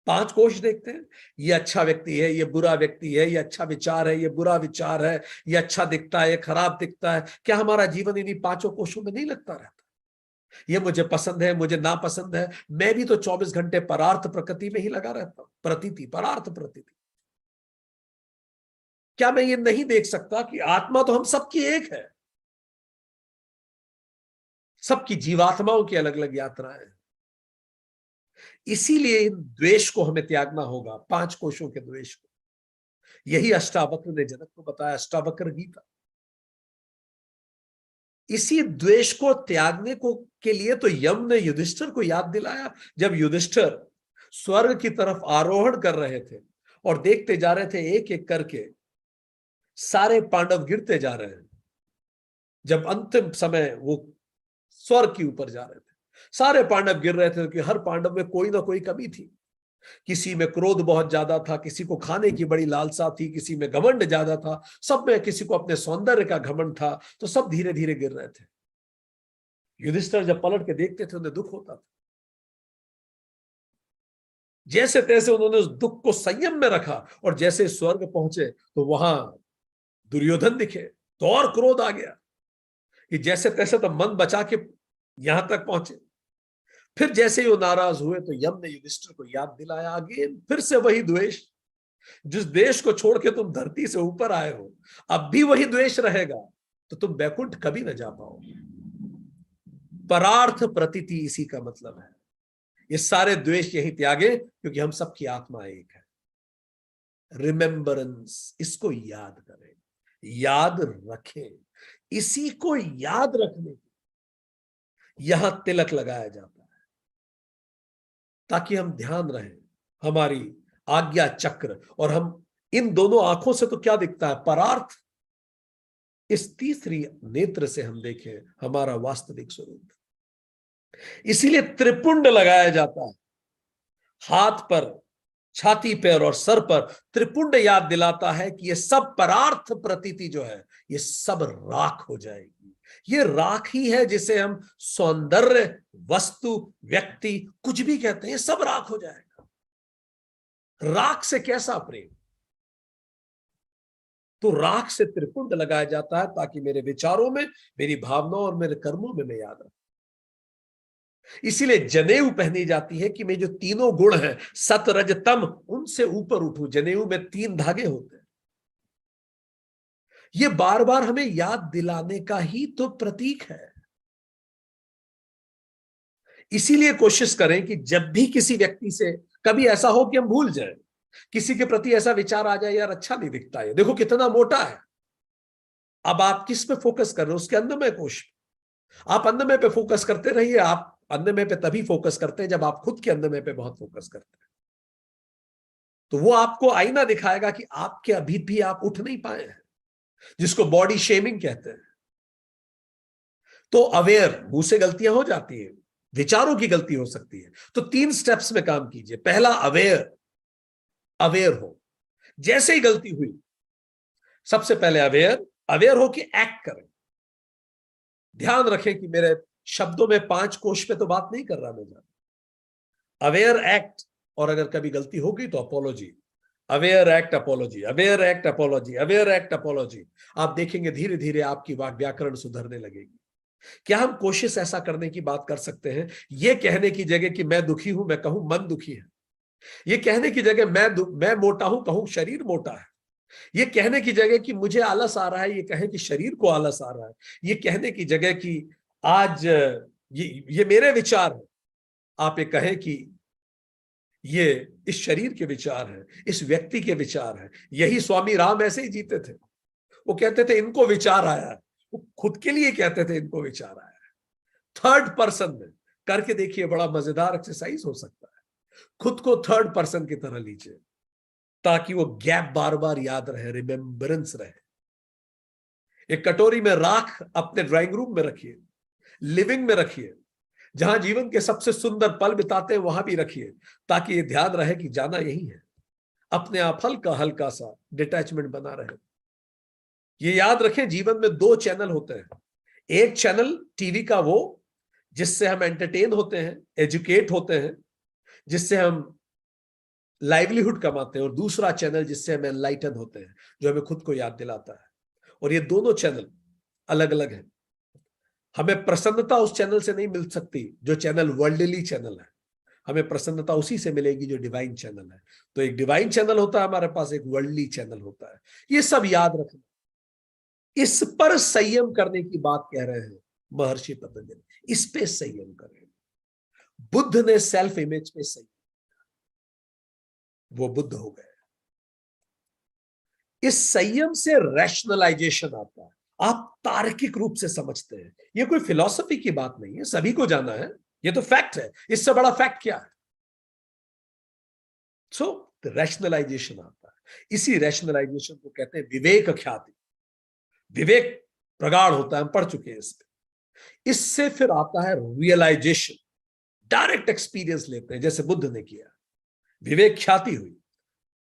5 कोश देखते हैं। ये अच्छा व्यक्ति है, ये बुरा व्यक्ति है, ये अच्छा विचार है, ये बुरा विचार है, ये अच्छा दिखता है, ये खराब दिखता है। क्या हमारा जीवन इन्हीं 5 कोशों में नहीं लगता रहता? ये मुझे पसंद है, मुझे नापसंद है। मैं भी तो 24 घंटे परार्थ प्रकृति में ही लगा रहता हूं, प्रतीति, परार्थ प्रतीति। क्या मैं ये नहीं देख सकता कि आत्मा तो हम सबकी एक है, सबकी जीवात्माओं की अलग अलग यात्राएं। इसीलिए द्वेष को हमें त्यागना होगा, 5 कोशों के द्वेष को। यही अष्टावक्र ने जनक को बताया, अष्टावक्र गीता। इसी द्वेष को त्यागने को के लिए तो यम ने युधिष्ठिर को याद दिलाया, जब युधिष्ठिर स्वर्ग की तरफ आरोहण कर रहे थे और देखते जा रहे थे एक एक करके सारे पांडव गिरते जा रहे हैं। जब अंतिम समय वो स्वर्ग के ऊपर जा रहे थे, सारे पांडव गिर रहे थे क्योंकि हर पांडव में कोई ना कोई कमी थी। किसी में क्रोध बहुत ज्यादा था, किसी को खाने की बड़ी लालसा थी, किसी में घमंड ज्यादा था, सब में किसी को अपने सौंदर्य का घमंड था। तो सब धीरे धीरे गिर रहे थे। युधिष्ठिर जब पलट के देखते थे उन्हें दुख होता था। जैसे तैसे उन्होंने उस दुख को संयम में रखा और जैसे स्वर्ग पहुंचे तो वहां दुर्योधन दिखे तो और क्रोध आ गया कि जैसे तैसे तो मन बचा के यहां तक पहुंचे। फिर जैसे ही वो नाराज हुए तो यम ने युधिष्ठिर को याद दिलाया, अगेन फिर से वही द्वेष। जिस देश को छोड़ के तुम धरती से ऊपर आए हो, अब भी वही द्वेष रहेगा तो तुम बैकुंठ कभी ना जा पाओगे। परार्थ प्रतीति इसी का मतलब है। ये सारे द्वेष यही त्यागे क्योंकि हम सबकी आत्मा एक है। रिमेम्बरेंस, इसको याद करें, याद रखें। इसी को याद रखने यहां तिलक लगाया जाता है ताकि हम ध्यान रहे हमारी आज्ञा चक्र। और हम इन दोनों आंखों से तो क्या दिखता है, परार्थ। इस तीसरी नेत्र से हम देखें हमारा वास्तविक स्वरूप। इसीलिए त्रिपुंड लगाया जाता है हाथ पर, छाती पर और सर पर। त्रिपुंड याद दिलाता है कि ये सब परार्थ प्रतीति जो है ये सब राख हो जाएगी। ये राख ही है जिसे हम सौंदर्य, वस्तु, व्यक्ति कुछ भी कहते हैं, ये सब राख हो जाएगा। राख से कैसा प्रेम? तो राख से त्रिपुंड लगाया जाता है ताकि मेरे विचारों में, मेरी भावनाओं और मेरे कर्मों में मैं याद रखूं। इसीलिए जनेऊ पहनी जाती है कि मैं जो तीनों गुण हैं सत रज तम, उनसे ऊपर उठूं। जनेऊ में 3 धागे होते हैं। ये बार बार हमें याद दिलाने का ही तो प्रतीक है। इसीलिए कोशिश करें कि जब भी किसी व्यक्ति से कभी ऐसा हो कि हम भूल जाएं, किसी के प्रति ऐसा विचार आ जाए, यार अच्छा नहीं दिखता है, देखो कितना मोटा है। अब आप किस पे फोकस कर रहे हो? उसके अंदरमय कोश। आप अंदरमय पे फोकस करते रहिए। आप अंदरमय पे तभी फोकस करते हैं जब आप खुद के अंदरमय पे बहुत फोकस करते हैं। तो वो आपको आईना दिखाएगा कि आपके अभी भी आप उठ नहीं पाए हैं, जिसको बॉडी शेमिंग कहते हैं। तो अवेयर, मुंह से गलतियां हो जाती है, विचारों की गलती हो सकती है। तो 3 स्टेप्स में काम कीजिए। पहला, अवेयर। अवेयर हो, जैसे ही गलती हुई सबसे पहले अवेयर। अवेयर हो कि एक्ट करें। ध्यान रखें कि मेरे शब्दों में 5 कोश पे तो बात नहीं कर रहा मैं ज्यादा। अवेयर, एक्ट, और अगर कभी गलती हो गई तो apology. Aware, act, apology, aware, act, apology, aware, act, apology. आप देखेंगे धीरे धीरे आपकी व्याकरण सुधरने लगेगी। क्या हम कोशिश ऐसा करने की बात कर सकते हैं, ये कहने की जगह कि मैं दुखी हूं, मैं कहूं मन दुखी है। ये कहने की जगह मैं मोटा हूं, कहूं शरीर मोटा है। ये कहने की जगह कि मुझे आलस आ रहा है, ये कहें कि शरीर को आलस आ रहा है। ये कहने की जगह कि आज ये मेरे विचार है, आप ये कहें कि ये इस शरीर के विचार हैं, इस व्यक्ति के विचार हैं। यही स्वामी राम ऐसे ही जीते थे। वो कहते थे इनको विचार आया है, वो खुद के लिए कहते थे इनको विचार आया है। थर्ड पर्सन में करके देखिए, बड़ा मजेदार एक्सरसाइज हो सकता है। खुद को थर्ड पर्सन की तरह लीजिए ताकि वो गैप बार बार याद रहे, रिमेम्बरेंस रहे। एक कटोरी में राख अपने ड्राइंग रूम में रखिए, लिविंग में रखिए, जहां जीवन के सबसे सुंदर पल बिताते हैं वहां भी रखिए, ताकि ये ध्यान रहे कि जाना यही है। अपने आप हल्का हल्का सा डिटैचमेंट बना रहे। ये याद रखें, जीवन में 2 चैनल होते हैं। एक चैनल टीवी का, वो जिससे हम एंटरटेन होते हैं, एजुकेट होते हैं, जिससे हम लाइवलीहुड कमाते हैं। और दूसरा चैनल जिससे हम एनलाइटन होते हैं, जो हमें खुद को याद दिलाता है। और ये दोनों चैनल अलग अलग हैं। हमें प्रसन्नता उस चैनल से नहीं मिल सकती जो चैनल वर्ल्डली चैनल है। हमें प्रसन्नता उसी से मिलेगी जो डिवाइन चैनल है। तो एक डिवाइन चैनल होता है हमारे पास, एक वर्ल्डली चैनल होता है। ये सब याद रखना। इस पर संयम करने की बात कह रहे हैं महर्षि पतंजलि। इस पे संयम करें। बुद्ध ने सेल्फ इमेज पे संयम, वो बुद्ध हो गए। इस संयम से रैशनलाइजेशन आता है। आप तार्किक रूप से समझते हैं। ये कोई फिलॉसफी की बात नहीं है, सभी को जाना है, ये तो फैक्ट है। इससे बड़ा फैक्ट क्या है? सो रैशनलाइजेशन आता है। इसी रैशनलाइजेशन को कहते हैं विवेक ख्याति। विवेक प्रगाढ़ होता है, हम पढ़ चुके हैं इस पे। इससे फिर आता है रियलाइजेशन, डायरेक्ट एक्सपीरियंस लेते हैं जैसे बुद्ध ने किया। विवेक ख्याति हुई,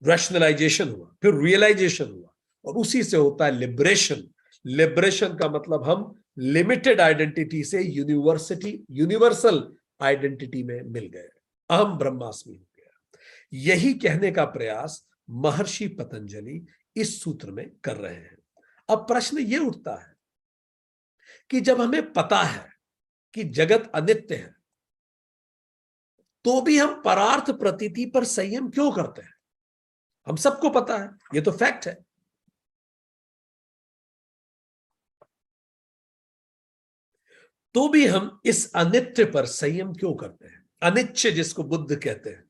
रैशनलाइजेशन हुआ, फिर रियलाइजेशन हुआ, और उसी से होता है लिबरेशन। लिबरेशन का मतलब हम लिमिटेड आइडेंटिटी से यूनिवर्सल आइडेंटिटी में मिल गए, अहम ब्रह्मास्मि हो गया। यही कहने का प्रयास महर्षि पतंजलि इस सूत्र में कर रहे हैं। अब प्रश्न यह उठता है कि जब हमें पता है कि जगत अनित्य है, तो भी हम परार्थ प्रतीति पर संयम क्यों करते हैं? हम सबको पता है, यह तो फैक्ट है। तो भी हम इस अनित्य पर संयम क्यों करते हैं? अनिच्छ जिसको बुद्ध कहते हैं।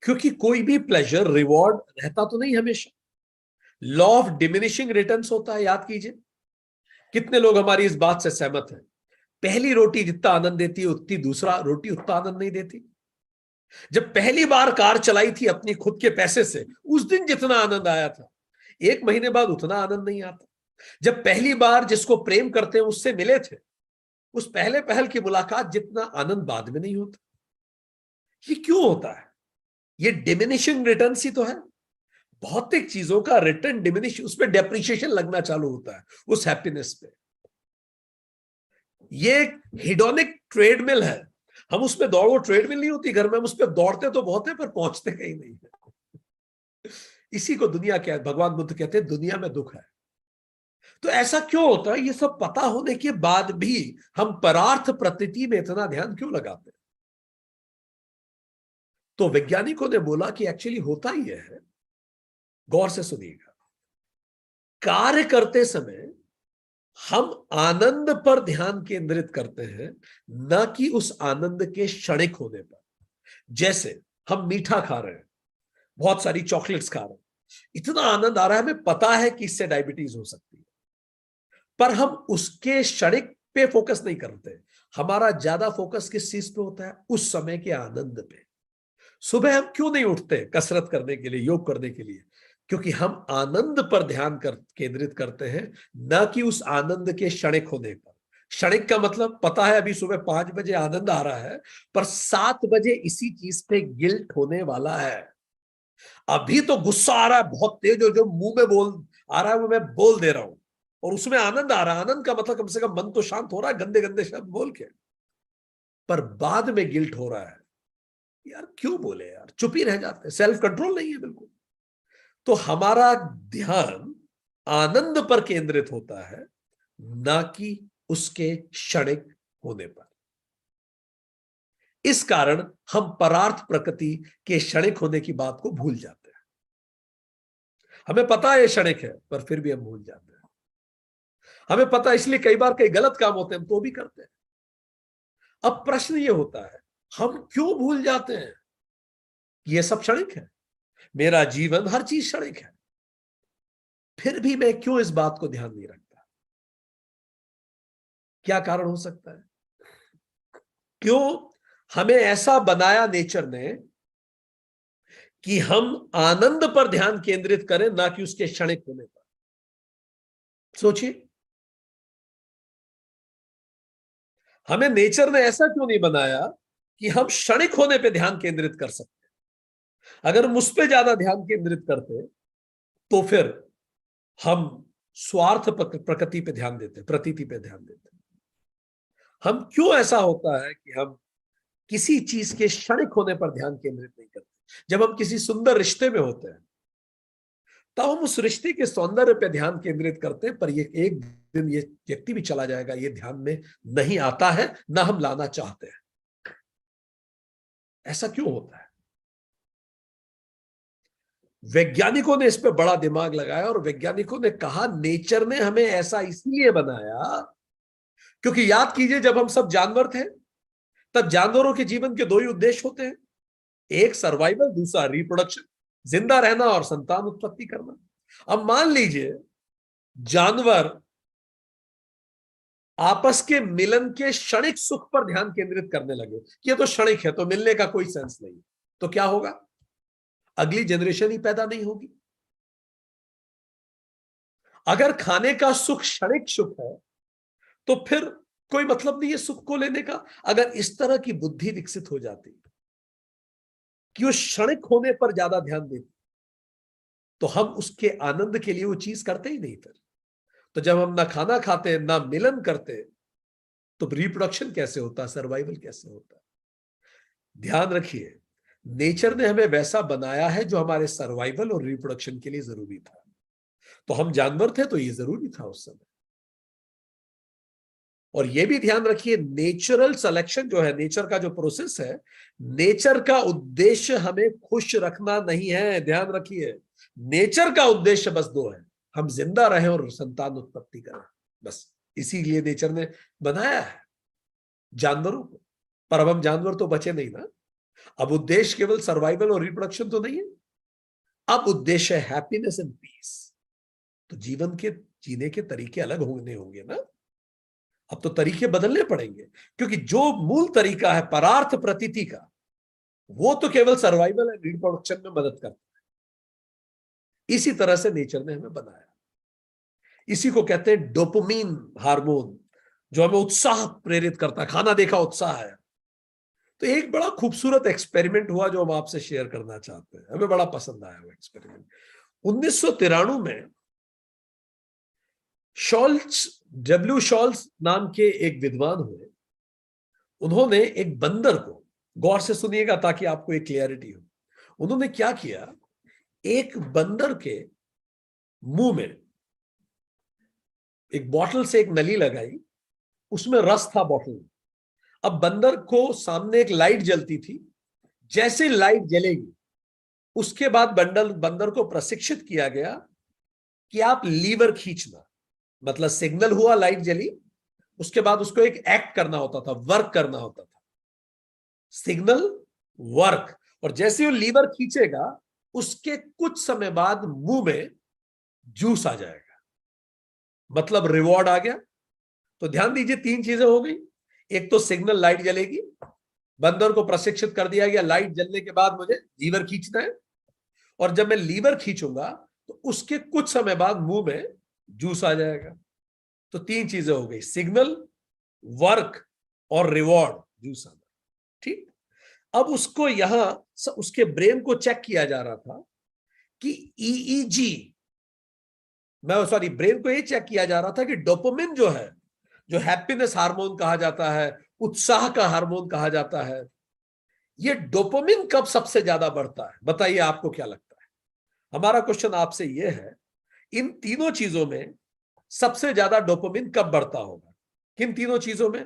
क्योंकि कोई भी प्लेजर रिवॉर्ड रहता तो नहीं हमेशा। लॉ ऑफ डिमिनिशिंग रिटर्न्स होता है, याद कीजिए। कितने लोग हमारी इस बात से सहमत हैं? पहली रोटी जितना आनंद देती है उतनी दूसरा रोटी उतना आनंद नहीं देती। जब पहली बार कार चलाई थी अपनी खुद के पैसे से, उस दिन जितना आनंद आया था, 1 महीने बाद उतना आनंद नहीं आता। जब पहली बार जिसको प्रेम करते हैं उससे मिले थे, उस पहले पहल की मुलाकात जितना आनंद बाद में नहीं होता। ये क्यों होता है? ये डिमिनिशिंग रिटर्न्स ही तो है। भौतिक चीजों का रिटर्न डिमिनिश, उसमें डेप्रिशिएशन लगना चालू होता है उस हैप्पीनेस पे। ये हिडोनिक ट्रेडमिल है। हम उसमें दौड़ो, ट्रेडमिल नहीं होती घर में, हम उस पर दौड़ते तो बहुत है पर पहुंचते कहीं नहीं है। इसी को दुनिया क्या, भगवान बुद्ध कहते हैं दुनिया में दुख है। तो ऐसा क्यों होता है? ये सब पता होने के बाद भी हम परार्थ प्रतीति में इतना ध्यान क्यों लगाते हैं? तो वैज्ञानिकों ने बोला कि एक्चुअली होता ही है। गौर से सुनिएगा। कार्य करते समय हम आनंद पर ध्यान केंद्रित करते हैं, न कि उस आनंद के क्षणिक होने पर। जैसे हम मीठा खा रहे हैं, बहुत सारी चॉकलेट्स खा रहे हैं, इतना आनंद आ रहा है, हमें पता है कि इससे डायबिटीज हो सकती है, पर हम उसके क्षणिक पे फोकस नहीं करते। हमारा ज्यादा फोकस किस चीज पे होता है? उस समय के आनंद पे। सुबह हम क्यों नहीं उठते कसरत करने के लिए, योग करने के लिए? क्योंकि हम आनंद पर ध्यान केंद्रित करते हैं, न कि उस आनंद के क्षणिक होने पर। क्षणिक का मतलब पता है अभी सुबह 5 बजे आनंद आ रहा है, पर 7 बजे इसी चीज पे गिल्ट होने वाला है। अभी तो गुस्सा आ रहा है बहुत तेज, जो मुंह में बोल आ रहा है वो मैं बोल दे रहा हूं, और उसमें आनंद आ रहा है। आनंद का मतलब कम से कम मन तो शांत हो रहा है गंदे गंदे शब्द बोल के, पर बाद में गिल्ट हो रहा है, यार क्यों बोले, यार चुप ही रह जाते हैं। सेल्फ कंट्रोल नहीं है बिल्कुल। तो हमारा ध्यान आनंद पर केंद्रित होता है, ना कि उसके क्षणिक होने पर। इस कारण हम परार्थ प्रकृति के क्षणिक होने की बात को भूल जाते हैं। हमें पता है ये क्षणिक है, पर फिर भी हम भूल जाते हैं। हमें पता है, इसलिए कई बार कई गलत काम होते हैं, हम तो भी करते हैं। अब प्रश्न ये होता है, हम क्यों भूल जाते हैं? ये सब क्षणिक है, मेरा जीवन हर चीज क्षणिक है, फिर भी मैं क्यों इस बात को ध्यान नहीं रखता? क्या कारण हो सकता है? क्यों हमें ऐसा बनाया नेचर ने कि हम आनंद पर ध्यान केंद्रित करें, ना कि उसके क्षणिक होने पर? सोचिए, हमें नेचर ने ऐसा क्यों नहीं बनाया कि हम क्षणिक होने पे ध्यान केंद्रित कर सकते? अगर हम उस पे ज्यादा ध्यान केंद्रित करते तो फिर हम स्वार्थ प्रकृति पे ध्यान देते, प्रतीति पे ध्यान देते। हम क्यों, ऐसा होता है कि हम किसी चीज के क्षणिक होने पर ध्यान केंद्रित नहीं करते? जब हम किसी सुंदर रिश्ते में होते हैं, तब हम उस रिश्ते के सौंदर्य पे ध्यान केंद्रित करते हैं, पर ये एक दिन ये व्यक्ति भी चला जाएगा, ये ध्यान में नहीं आता है, ना हम लाना चाहते हैं। ऐसा क्यों होता है? वैज्ञानिकों ने इस पे बड़ा दिमाग लगाया, और वैज्ञानिकों ने कहा नेचर ने हमें ऐसा इसलिए बनाया, क्योंकि याद कीजिए जब हम सब जानवर थे, तब जानवरों के जीवन के 2 ही उद्देश्य होते हैं, एक सर्वाइवल, दूसरा रिप्रोडक्शन, जिंदा रहना और संतान उत्पत्ति करना। अब मान लीजिए जानवर आपस के मिलन के क्षणिक सुख पर ध्यान केंद्रित करने लगे कि ये तो क्षणिक है, तो मिलने का कोई सेंस नहीं। तो क्या होगा? अगली जनरेशन ही पैदा नहीं होगी। अगर खाने का सुख क्षणिक सुख है तो फिर कोई मतलब नहीं है सुख को लेने का। अगर इस तरह की बुद्धि विकसित हो जाती कि वो क्षणिक होने पर ज्यादा ध्यान देती, तो हम उसके आनंद के लिए वो चीज करते ही नहीं। फिर तो जब हम ना खाना खाते ना मिलन करते, तो रिप्रोडक्शन कैसे होता, सर्वाइवल कैसे होता? ध्यान रखिए, नेचर ने हमें वैसा बनाया है जो हमारे सर्वाइवल और रिप्रोडक्शन के लिए जरूरी था। तो हम जानवर थे तो ये जरूरी था उस समय। और ये भी ध्यान रखिए, नेचुरल सिलेक्शन जो है, नेचर का जो प्रोसेस है, नेचर का उद्देश्य हमें खुश रखना नहीं है। ध्यान रखिए, नेचर का उद्देश्य बस दो है, हम जिंदा रहें और संतान उत्पत्ति करें, बस इसीलिए नेचर ने बनाया है जानवरों को। पर अब हम जानवर तो बचे नहीं ना। अब उद्देश्य केवल सर्वाइवल और रिप्रोडक्शन तो नहीं है, अब उद्देश्य है हैप्पीनेस एंड पीस। तो जीवन के जीने के तरीके अलग होंगे ना। अब तो तरीके बदलने पड़ेंगे, क्योंकि जो मूल तरीका है परार्थ प्रतीति का, वो तो केवल सर्वाइवल एंड रिप्रोडक्शन में मदद करता है। इसी तरह से नेचर ने हमें बनाया। इसी को कहते हैं डोपामिन हार्मोन, जो हमें उत्साह प्रेरित करता है। खाना देखा उत्साह है। तो एक बड़ा खूबसूरत एक्सपेरिमेंट हुआ जो हम आपसे शेयर करना चाहते हैं, हमें बड़ा पसंद आया वो एक्सपेरिमेंट। 1993 में शॉल्ट्स, डब्ल्यू शॉल्ट्स नाम के एक विद्वान हुए। उन्होंने एक बंदर को, गौर से सुनिएगा ताकि आपको एक क्लियरिटी हो, उन्होंने क्या किया, एक बंदर के मुंह में एक बॉटल से एक नली लगाई, उसमें रस था बॉटल में। अब बंदर को सामने एक लाइट जलती थी, जैसे लाइट जलेगी उसके बाद बंदर को प्रशिक्षित किया गया कि आप लीवर खींचना, मतलब सिग्नल हुआ, लाइट जली, उसके बाद उसको एक एक्ट करना होता था, वर्क करना होता था, सिग्नल वर्क। और जैसे वो लीवर खींचेगा उसके कुछ समय बाद मुंह में जूस आ जाएगा, मतलब रिवॉर्ड आ गया। तो ध्यान दीजिए, तीन चीजें हो गई। एक तो सिग्नल, लाइट जलेगी, बंदर को प्रशिक्षित कर दिया गया लाइट जलने के बाद मुझे लीवर खींचना है, और जब मैं लीवर खींचूंगा तो उसके कुछ समय बाद मुंह में जूस आ जाएगा। तो तीन चीजें हो गई, सिग्नल, वर्क और रिवॉर्ड, जूस आना। ठीक। अब उसको यहां उसके ब्रेन को चेक किया जा रहा था कि ईईजी, मैं सॉरी, ब्रेन को ये चेक किया जा रहा था कि डोपामिन जो है, जो हैप्पीनेस हार्मोन कहा जाता है, उत्साह का हार्मोन कहा जाता है, ये डोपामिन कब सबसे ज्यादा बढ़ता है? बताइए, आपको क्या लगता है? हमारा क्वेश्चन आपसे यह है, इन तीनों चीजों में सबसे ज्यादा डोपामिन कब बढ़ता होगा? किन तीनों चीजों में?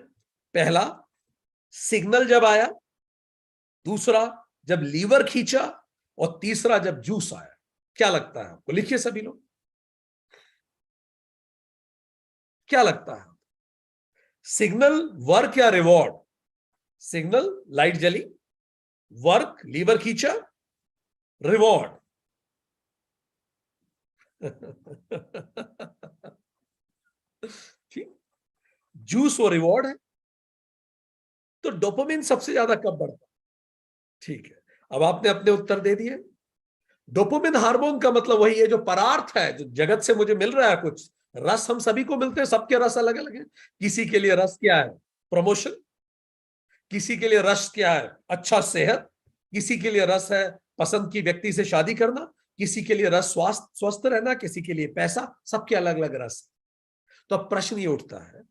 पहला, सिग्नल जब आया, दूसरा जब लीवर खींचा, और तीसरा जब जूस आया। क्या लगता है आपको? लिखिए सभी लोग, क्या लगता है? सिग्नल, वर्क या रिवॉर्ड? सिग्नल, लाइट जली, वर्क, लीवर खींचा, रिवॉर्ड। ठीक, जूस और रिवॉर्ड है। तो डोपामिन सबसे ज्यादा कब बढ़ता? ठीक है, अब आपने अपने उत्तर दे दिए। डोपामिन हार्मोन का मतलब वही है जो परार्थ है, जो जगत से मुझे मिल रहा है कुछ रस, हम सभी को मिलते हैं, सबके रस अलग अलग है। किसी के लिए रस क्या है? प्रमोशन। किसी के लिए रस क्या है? अच्छा सेहत। किसी के लिए रस है पसंद की व्यक्ति से शादी करना। किसी के लिए रस स्वास्थ्य, स्वस्थ रहना। किसी के लिए पैसा। सबके अलग अलग रस। तो अब प्रश्न ये उठता है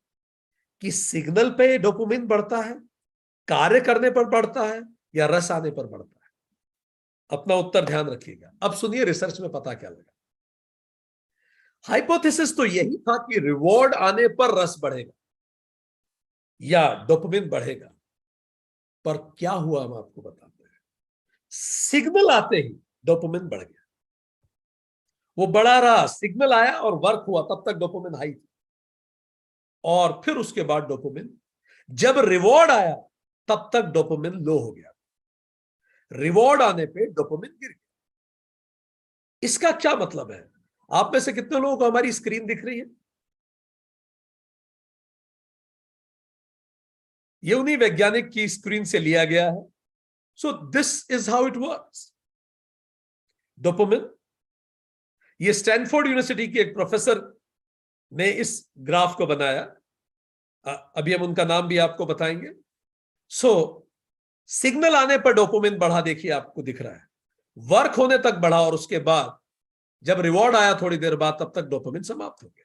कि सिग्नल पे डोपामिन बढ़ता है, कार्य करने पर बढ़ता है, या रस आने पर बढ़ता है? अपना उत्तर ध्यान रखिएगा। अब सुनिए रिसर्च में पता क्या लगा। हाइपोथेसिस तो यही था कि रिवॉर्ड आने पर रस बढ़ेगा या डोपामिन बढ़ेगा, पर क्या हुआ हम आपको बताते हैं। सिग्नल आते ही डोपामिन बढ़ गया, वो बढ़ा रहा, सिग्नल आया और वर्क हुआ, तब तक डोपामिन हाई थी। और फिर उसके बाद डोपामिन, जब रिवॉर्ड आया तब तक डोपामिन लो हो गया, रिवॉर्ड आने पे डोपामिन गिर गया। इसका क्या मतलब है? आप में से कितने लोगों को हमारी स्क्रीन दिख रही है? ये उन्हीं वैज्ञानिक की स्क्रीन से लिया गया है so this is how it works. Dopamine, ये स्टैनफोर्ड यूनिवर्सिटी के एक प्रोफेसर ने इस ग्राफ को बनाया, अभी हम उनका नाम भी आपको बताएंगे। सो सिग्नल आने पर डोपामिन बढ़ा, देखिए आपको दिख रहा है, वर्क होने तक बढ़ा, और उसके बाद जब रिवॉर्ड आया थोड़ी देर बाद, तब तक डोपामिन समाप्त हो गया।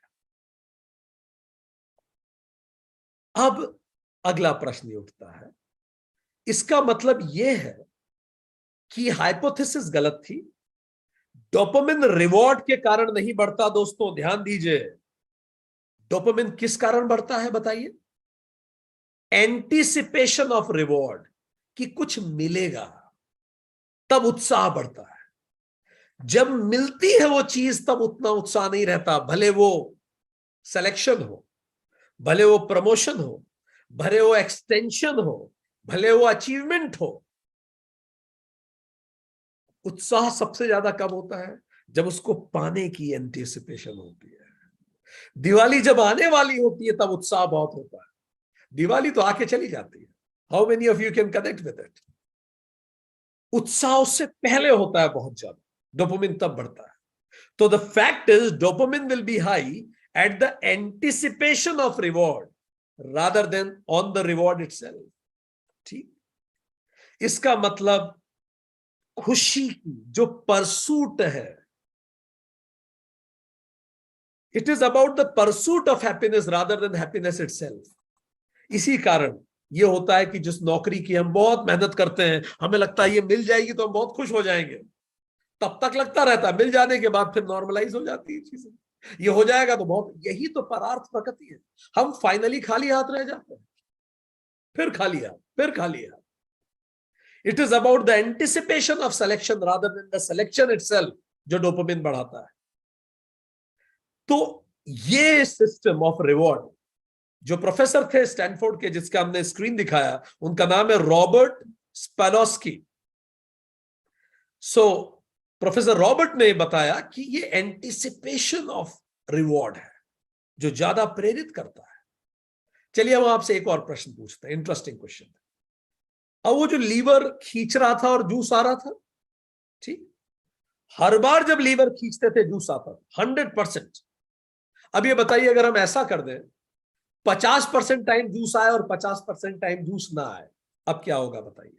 अब अगला प्रश्न ये उठता है, इसका मतलब यह है कि हाइपोथेसिस गलत थी, डोपामिन रिवॉर्ड के कारण नहीं बढ़ता। दोस्तों ध्यान दीजिए, डोपामिन किस कारण बढ़ता है बताइए? एंटीसिपेशन ऑफ रिवॉर्ड, कि कुछ मिलेगा, तब उत्साह बढ़ता है। जब मिलती है वो चीज, तब उतना उत्साह नहीं रहता, भले वो सिलेक्शन हो, भले वो प्रमोशन हो, भले वो एक्सटेंशन हो, भले वो अचीवमेंट हो। उत्साह सबसे ज्यादा कब होता है? जब उसको पाने की एंटीसिपेशन होती है। दिवाली जब आने वाली होती है, तब उत्साह बहुत होता है। दिवाली तो आके चली जाती है। How many of you can connect with it? उत्साह उससे पहले होता है बहुत ज्यादा, डोपामिन तब बढ़ता है। तो the fact is dopamine will be high at the anticipation of reward rather than on the reward itself. ठीक, इसका मतलब खुशी की जो परसूट है, it is about the pursuit of happiness rather than happiness itself. इसी कारण ये होता है कि जिस नौकरी की हम बहुत मेहनत करते हैं, हमें लगता है ये मिल जाएगी तो हम बहुत खुश हो जाएंगे, तब तक लगता रहता है, मिल जाने के बाद फिर नॉर्मलाइज हो जाती है चीजें, ये हो जाएगा तो बहुत। यही तो परार्थ प्रकृति है। हम फाइनली खाली हाथ रह जाते हैं, फिर खाली हाथ, फिर खाली हाथ। It is about the anticipation of selection rather than the selection itself जो डोपामिन बढ़ाता है। तो ये सिस्टम ऑफ रिवॉर्ड, जो प्रोफेसर थे स्टैनफोर्ड के जिसका हमने स्क्रीन दिखाया, उनका नाम है रॉबर्ट स्पेलोस्की। सो प्रोफेसर रॉबर्ट ने बताया कि ये एंटिसिपेशन ऑफ रिवॉर्ड है जो ज्यादा प्रेरित करता है। चलिए हम आपसे एक और प्रश्न पूछते हैं, इंटरेस्टिंग क्वेश्चन। अब वो जो लीवर खींच रहा था और जूस आ रहा था, ठीक, हर बार जब लीवर खींचते थे जूस आता था 100%। अब ये बताइए, अगर हम ऐसा कर दें 50% टाइम जूस आए और 50% टाइम जूस ना आए, अब क्या होगा बताइए?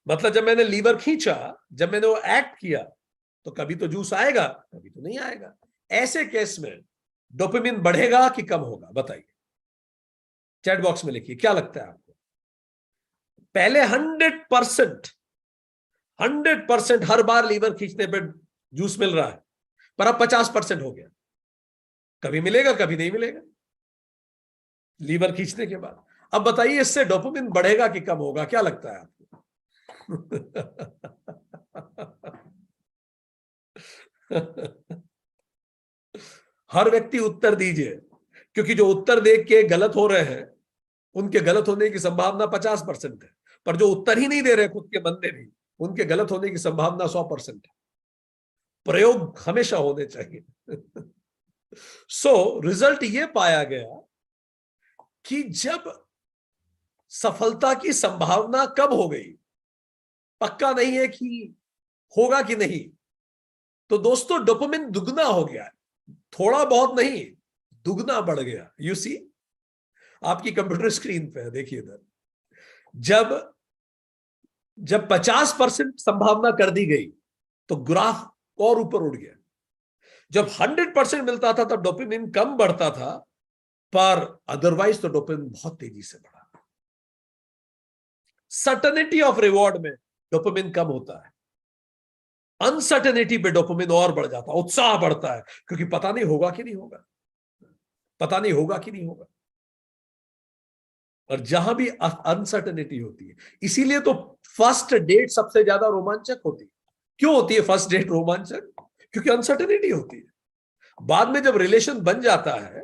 मतलब जब मैंने लीवर खींचा, जब मैंने वो एक्ट किया, तो कभी तो जूस आएगा, कभी तो नहीं आएगा। ऐसे केस में डोपामिन बढ़ेगा कि कम होगा बताइए? चैट बॉक्स में लिखिए, क्या लगता है आपको? पहले 100% हर बार लीवर खींचने पर जूस मिल रहा है, पर अब 50% हो गया, कभी मिलेगा कभी नहीं मिलेगा लीवर खींचने के बाद। अब बताइए इससे डोपामिन बढ़ेगा कि कम होगा, क्या लगता है आपको? हर व्यक्ति उत्तर दीजिए, क्योंकि जो उत्तर देख के गलत हो रहे हैं, उनके गलत होने की संभावना 50% है, पर जो उत्तर ही नहीं दे रहे खुद के मन में भी, उनके गलत होने की संभावना 100% है। प्रयोग हमेशा होने चाहिए। सो रिजल्ट ये पाया गया कि जब सफलता की संभावना कम हो गई, पक्का नहीं है कि होगा कि नहीं, तो दोस्तों डोपामिन दुगना हो गया, थोड़ा बहुत नहीं, दुगना बढ़ गया। यू सी, आपकी कंप्यूटर स्क्रीन पे है, देखिए इधर। जब जब 50% संभावना कर दी गई, तो ग्राफ और ऊपर उड़ गया। जब 100% मिलता था, तब डोपामिन कम बढ़ता था, पर अदरवाइज तो डोपामिन बहुत तेजी से बढ़ा। सर्टेनिटी ऑफ रिवॉर्ड में डोपामिन कम होता है, अनसर्टेनिटी पे डोपामिन और बढ़ जाता है, उत्साह बढ़ता है, क्योंकि पता नहीं होगा कि नहीं होगा, पता नहीं होगा कि नहीं होगा। और जहां भी अनसर्टेनिटी होती है, इसीलिए तो फर्स्ट डेट सबसे ज्यादा रोमांचक होती है। क्यों होती है फर्स्ट डेट रोमांचक? क्योंकि अनसर्टेनिटी होती है। बाद में जब रिलेशन बन जाता है,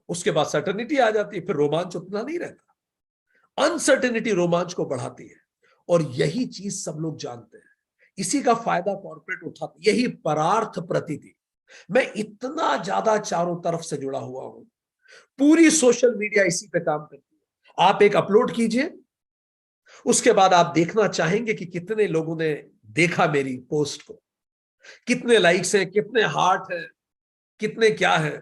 उसके बाद सर्टेनिटी आ जाती है, फिर रोमांच उतना नहीं रहता। अनसर्टेनिटी रोमांच को बढ़ाती है, और यही चीज सब लोग जानते हैं। इसी का फायदा कॉर्पोरेट उठाते, यही परार्थ प्रतीति। मैं इतना ज्यादा चारों तरफ से जुड़ा हुआ हूं, पूरी सोशल मीडिया इसी पे काम करती है। आप एक अपलोड कीजिए, उसके बाद आप देखना चाहेंगे कि कितने लोगों ने देखा मेरी पोस्ट को, कितने लाइक्स हैं, कितने हार्ट हैं, कितने क्या है।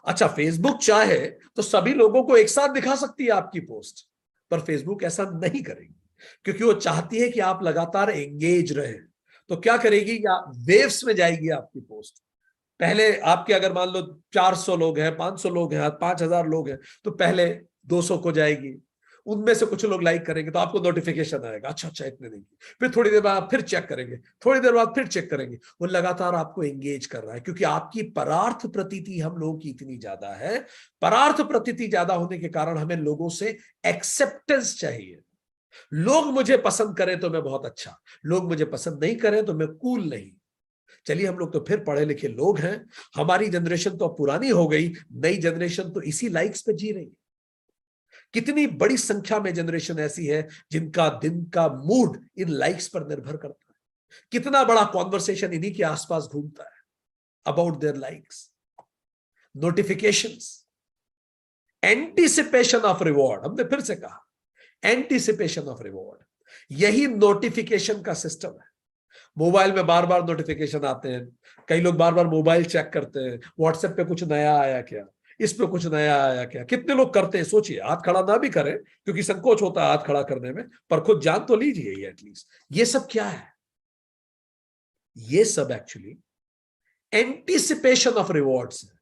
अच्छा, फेसबुक चाहे तो सभी लोगों को एक साथ दिखा सकती है आपकी पोस्ट, पर फेसबुक ऐसा नहीं करेगी, क्योंकि वो चाहती है कि आप लगातार एंगेज रहे। तो क्या करेगी, या वेव्स में जाएगी आपकी पोस्ट। पहले आपके अगर मान लो 400 लोग हैं, 500 लोग हैं, 5000 लोग हैं, तो पहले 200 को जाएगी, उनमें से कुछ लोग लाइक करेंगे तो आपको नोटिफिकेशन आएगा, अच्छा अच्छा इतने नहीं। फिर थोड़ी देर बाद फिर चेक करेंगे, थोड़ी देर बाद फिर चेक करेंगे। वो लगातार आपको एंगेज कर रहा है, क्योंकि आपकी परार्थ प्रतीति हम लोगों की इतनी ज्यादा है। परार्थ प्रतीति ज्यादा होने के कारण हमें लोगों से एक्सेप्टेंस चाहिए। लोग मुझे पसंद करें तो मैं बहुत अच्छा, लोग मुझे पसंद नहीं करें तो मैं कूल नहीं। चलिए, हम लोग तो फिर पढ़े लिखे लोग हैं, हमारी जनरेशन तो पुरानी हो गई, नई जनरेशन तो इसी लाइक्स पे जी रही है। कितनी बड़ी संख्या में जनरेशन ऐसी है जिनका दिन का मूड इन लाइक्स पर निर्भर करता है। कितना बड़ा कॉन्वर्सेशन इन्हीं के आसपास घूमता है, about their likes, notifications, anticipation of reward. हमने फिर से कहा, एंटीसिपेशन ऑफ रिवॉर्ड, यही नोटिफिकेशन का सिस्टम है। मोबाइल में बार बार नोटिफिकेशन आते हैं, कई लोग बार बार मोबाइल चेक करते हैं, व्हाट्सएप पे कुछ नया आया क्या, इस पे कुछ नया आया क्या। कितने लोग करते हैं, सोचिए। हाथ खड़ा ना भी करें क्योंकि संकोच होता है हाथ खड़ा करने में, पर खुद जान तो लीजिए एटलीस्ट। ये सब क्या है? ये सब एक्चुअली एंटीसिपेशन ऑफ रिवॉर्ड्स है।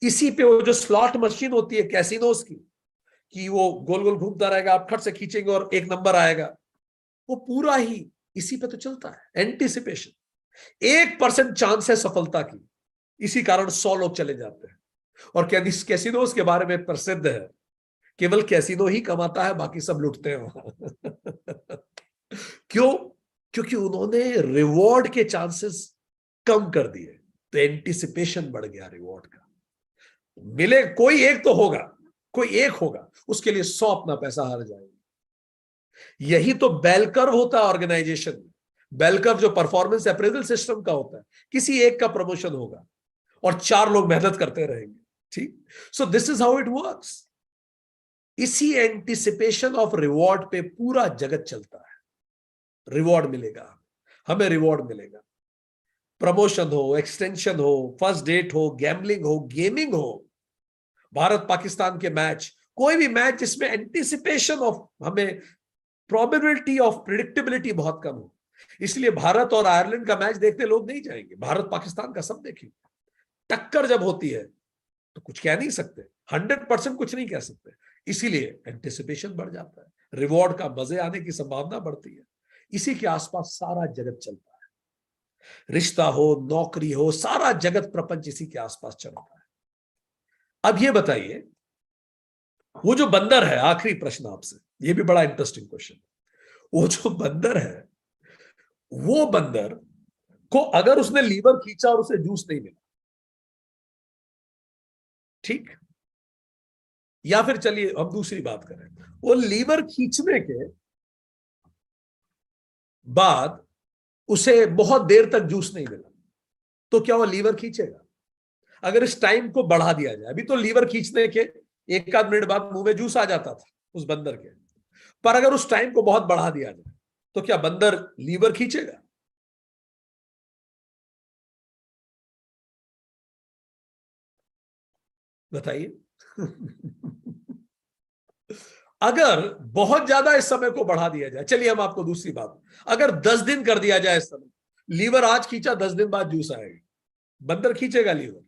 इसी पे वो जो स्लॉट मशीन होती है कैसीनोस की, कि वो गोल गोल घूमता रहेगा, आप खट से खींचेंगे और एक नंबर आएगा, वो पूरा ही इसी पे तो चलता है, एंटीसिपेशन। 1% चांस है सफलता की, इसी कारण 100 लोग चले जाते हैं। और कैसीनोस के बारे में प्रसिद्ध है, केवल कैसीनो ही कमाता है, बाकी सब लुटते हैं वहां। क्यों? क्योंकि उन्होंने रिवॉर्ड के चांसेस कम कर दिए, तो एंटीसिपेशन बढ़ गया रिवॉर्ड का। मिले कोई एक तो होगा, कोई एक होगा, उसके लिए 100 अपना पैसा हार जाएंगे। यही तो बेल कर्व होता है ऑर्गेनाइजेशन में। बेल कर्व जो परफॉर्मेंस अप्रेजल सिस्टम का होता है, किसी एक का प्रमोशन होगा और 4 लोग मेहनत करते रहेंगे। ठीक, so this is how it works. इसी एंटिसिपेशन ऑफ रिवॉर्ड पे पूरा जगत चलता है। रिवॉर्ड मिलेगा, हमें रिवॉर्ड मिलेगा। प्रमोशन हो, एक्सटेंशन हो, फर्स्ट डेट हो, गैम्बलिंग हो, गेमिंग हो, भारत पाकिस्तान के मैच, कोई भी मैच जिसमें एंटिसिपेशन ऑफ, हमें प्रोबेबिलिटी ऑफ प्रिडिक्टेबिलिटी बहुत कम हो। इसलिए भारत और आयरलैंड का मैच देखते लोग नहीं जाएंगे, भारत पाकिस्तान का सब देखेंगे। टक्कर जब होती है तो कुछ कह नहीं सकते, 100% कुछ नहीं कह सकते, इसीलिए एंटिसिपेशन बढ़ जाता है, रिवॉर्ड का मजे आने की संभावना बढ़ती है। इसी के आसपास सारा जगत चलता है, रिश्ता हो, नौकरी हो, सारा जगत प्रपंच इसी के आसपास चलता है। अब ये बताइए, वो जो बंदर है, आखिरी प्रश्न आपसे, ये भी बड़ा इंटरेस्टिंग क्वेश्चन। वो जो बंदर है, वो बंदर को अगर उसने लीवर खींचा और उसे जूस नहीं मिला, ठीक, या फिर चलिए हम दूसरी बात करें, वो लीवर खींचने के बाद उसे बहुत देर तक जूस नहीं मिला, तो क्या वो लीवर खींचेगा? अगर इस टाइम को बढ़ा दिया जाए, अभी तो लीवर खींचने के एक आध मिनट बाद मुंह में जूस आ जाता था उस बंदर के, पर अगर उस टाइम को बहुत बढ़ा दिया जाए तो क्या बंदर लीवर खींचेगा? बताइए। अगर बहुत ज्यादा इस समय को बढ़ा दिया जाए, चलिए हम आपको दूसरी बात, अगर 10 दिन कर दिया जाए इस समय, लीवर आज खींचा, 10 दिन बाद जूस आएगा, बंदर खींचेगा लीवर?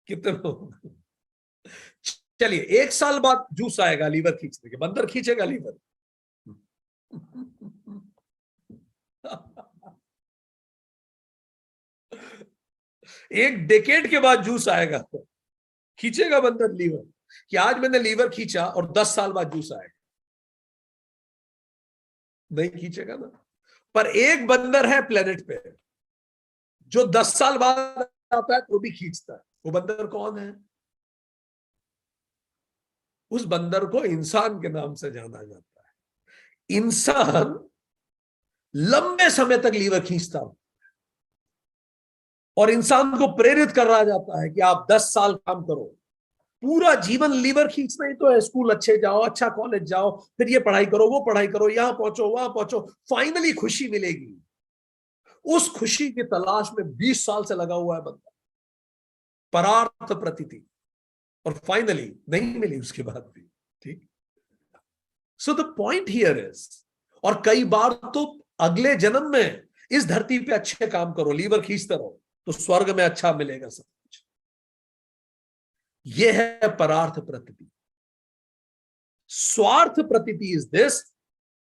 कितने लोग? चलिए 1 साल बाद जूस आएगा लीवर खींचने के, बंदर खींचेगा लीवर? एक डेकेड के बाद जूस आएगा, खींचेगा बंदर लीवर? कि आज मैंने लीवर खींचा और 10 साल बाद जूस आएगा? नहीं खींचेगा ना। पर एक बंदर है प्लेनेट पे जो 10 साल बाद आता है तो भी खींचता है। वो बंदर कौन है? उस बंदर को इंसान के नाम से जाना जाता है। इंसान लंबे समय तक लीवर खींचता है और इंसान को प्रेरित कर रहा जाता है कि आप 10 साल काम करो, पूरा जीवन लीवर खींचना ही तो है, स्कूल अच्छे जाओ, अच्छा कॉलेज जाओ, फिर ये पढ़ाई करो, वो पढ़ाई करो, यहां पहुंचो, वहां पहुंचो, फाइनली खुशी मिलेगी। उस खुशी की तलाश में 20 साल से लगा हुआ है बंदा, परार्थ प्रतीति, और फाइनली नहीं मिली उसके बाद भी। ठीक। So the point here is, और कई बार तो अगले जन्म में इस धरती पे अच्छे काम करो, लीवर खींचते रहो, तो स्वर्ग में अच्छा मिलेगा सब कुछ। यह है परार्थ प्रतीति। स्वार्थ प्रतीति is this,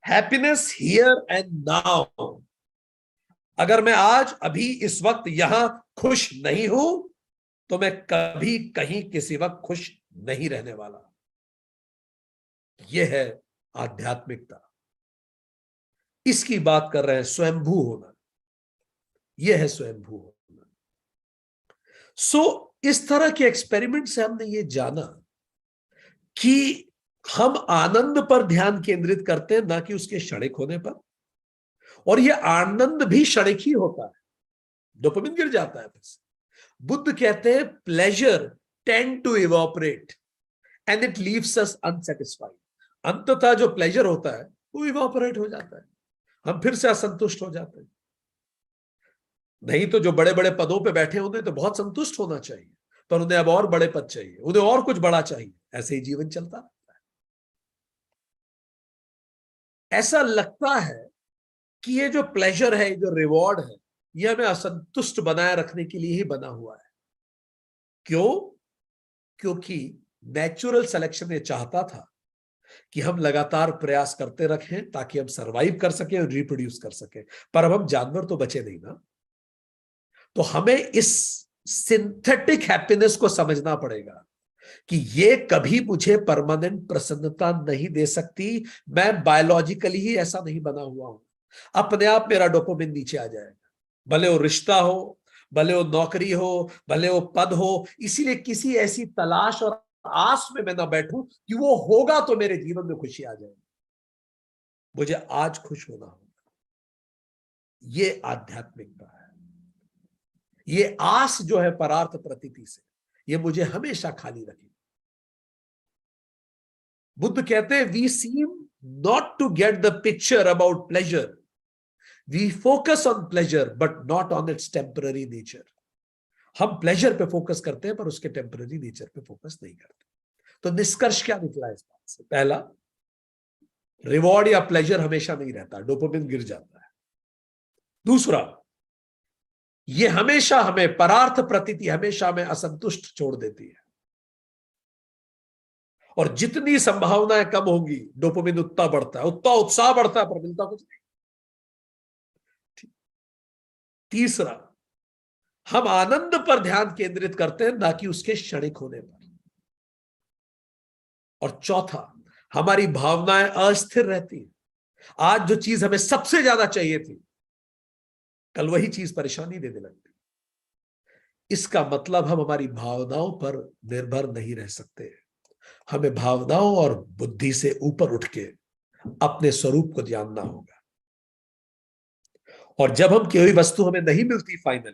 happiness here and now. अगर मैं आज अभी इस वक्त यहां खुश नहीं हूं, तो मैं कभी कहीं किसी वक्त खुश नहीं रहने वाला। यह है आध्यात्मिकता। इसकी बात कर रहे हैं, स्वयंभू होना। यह है स्वयंभू होना। इस तरह के एक्सपेरिमेंट से हमने ये जाना कि हम आनंद पर ध्यान केंद्रित करते हैं, ना कि उसके क्षणिक होने पर। और यह आनंद भी क्षणिक ही होता है, डोपामिन गिर जाता है फिर से। बुद्ध कहते हैं pleasure tend to evaporate and it leaves us unsatisfied. अंततः जो प्लेजर होता है वो इवोपरेट हो जाता है, हम फिर से असंतुष्ट हो जाते हैं। नहीं तो जो बड़े बड़े पदों पे बैठे होंगे तो बहुत संतुष्ट होना चाहिए, पर उन्हें अब और बड़े पद चाहिए, उन्हें और कुछ बड़ा चाहिए। ऐसे ही जीवन चलता रहता है। ऐसा लगता है कि ये जो प्लेजर है, जो रिवॉर्ड है, ये हमें असंतुष्ट बनाए रखने के लिए ही बना हुआ है। क्यों? क्योंकि नेचुरल सिलेक्शन ये चाहता था कि हम लगातार प्रयास करते रखें ताकि हम सरवाइव कर सकें और रिप्रोड्यूस कर सकें। पर अब हम जानवर तो बचे नहीं ना, तो हमें इस सिंथेटिक हैप्पीनेस को समझना पड़ेगा कि ये कभी मुझे परमानेंट प्रसन्नता नहीं दे सकती। मैं बायोलॉजिकली ही ऐसा नहीं बना हुआ हूं। अपने आप मेरा डोपामिन नीचे आ जाएगा, भले वो रिश्ता हो, भले वो नौकरी हो, भले वो पद हो। इसीलिए किसी ऐसी तलाश और आस में मैं ना बैठूं कि वो होगा तो मेरे जीवन में खुशी आ जाएगी। मुझे आज खुश होना होगा। ये आध्यात्मिकता है। ये आस जो है परार्थ प्रतीति से, ये मुझे हमेशा खाली रखेगी। बुद्ध कहते हैं we seem not to get the picture about pleasure, we focus on pleasure but not on its temporary nature. हम प्लेजर पे फोकस करते हैं पर उसके टेम्पररी नेचर पे फोकस नहीं करते। तो निष्कर्ष क्या निकला इस बात से? पहला, रिवॉर्ड या प्लेजर हमेशा नहीं रहता, डोपामिन गिर जाता है। दूसरा, ये हमेशा हमें परार्थ प्रतीति हमेशा हमें असंतुष्ट छोड़ देती है, और जितनी संभावनाएं कम होंगी डोपामिन उतना बढ़ता है, उतना उत्साह बढ़ता है, पर मिलता कुछ नहीं। तीसरा, हम आनंद पर ध्यान केंद्रित करते हैं ना कि उसके क्षणिक होने पर। और चौथा, हमारी भावनाएं अस्थिर रहती हैं। आज जो चीज हमें सबसे ज्यादा चाहिए थी, कल वही चीज परेशानी देने लगती। इसका मतलब हम हमारी भावनाओं पर निर्भर नहीं रह सकते। हमें भावनाओं और बुद्धि से ऊपर उठ के अपने स्वरूप को जानना होगा। और जब हम कोई वस्तु हमें नहीं मिलती फाइनली,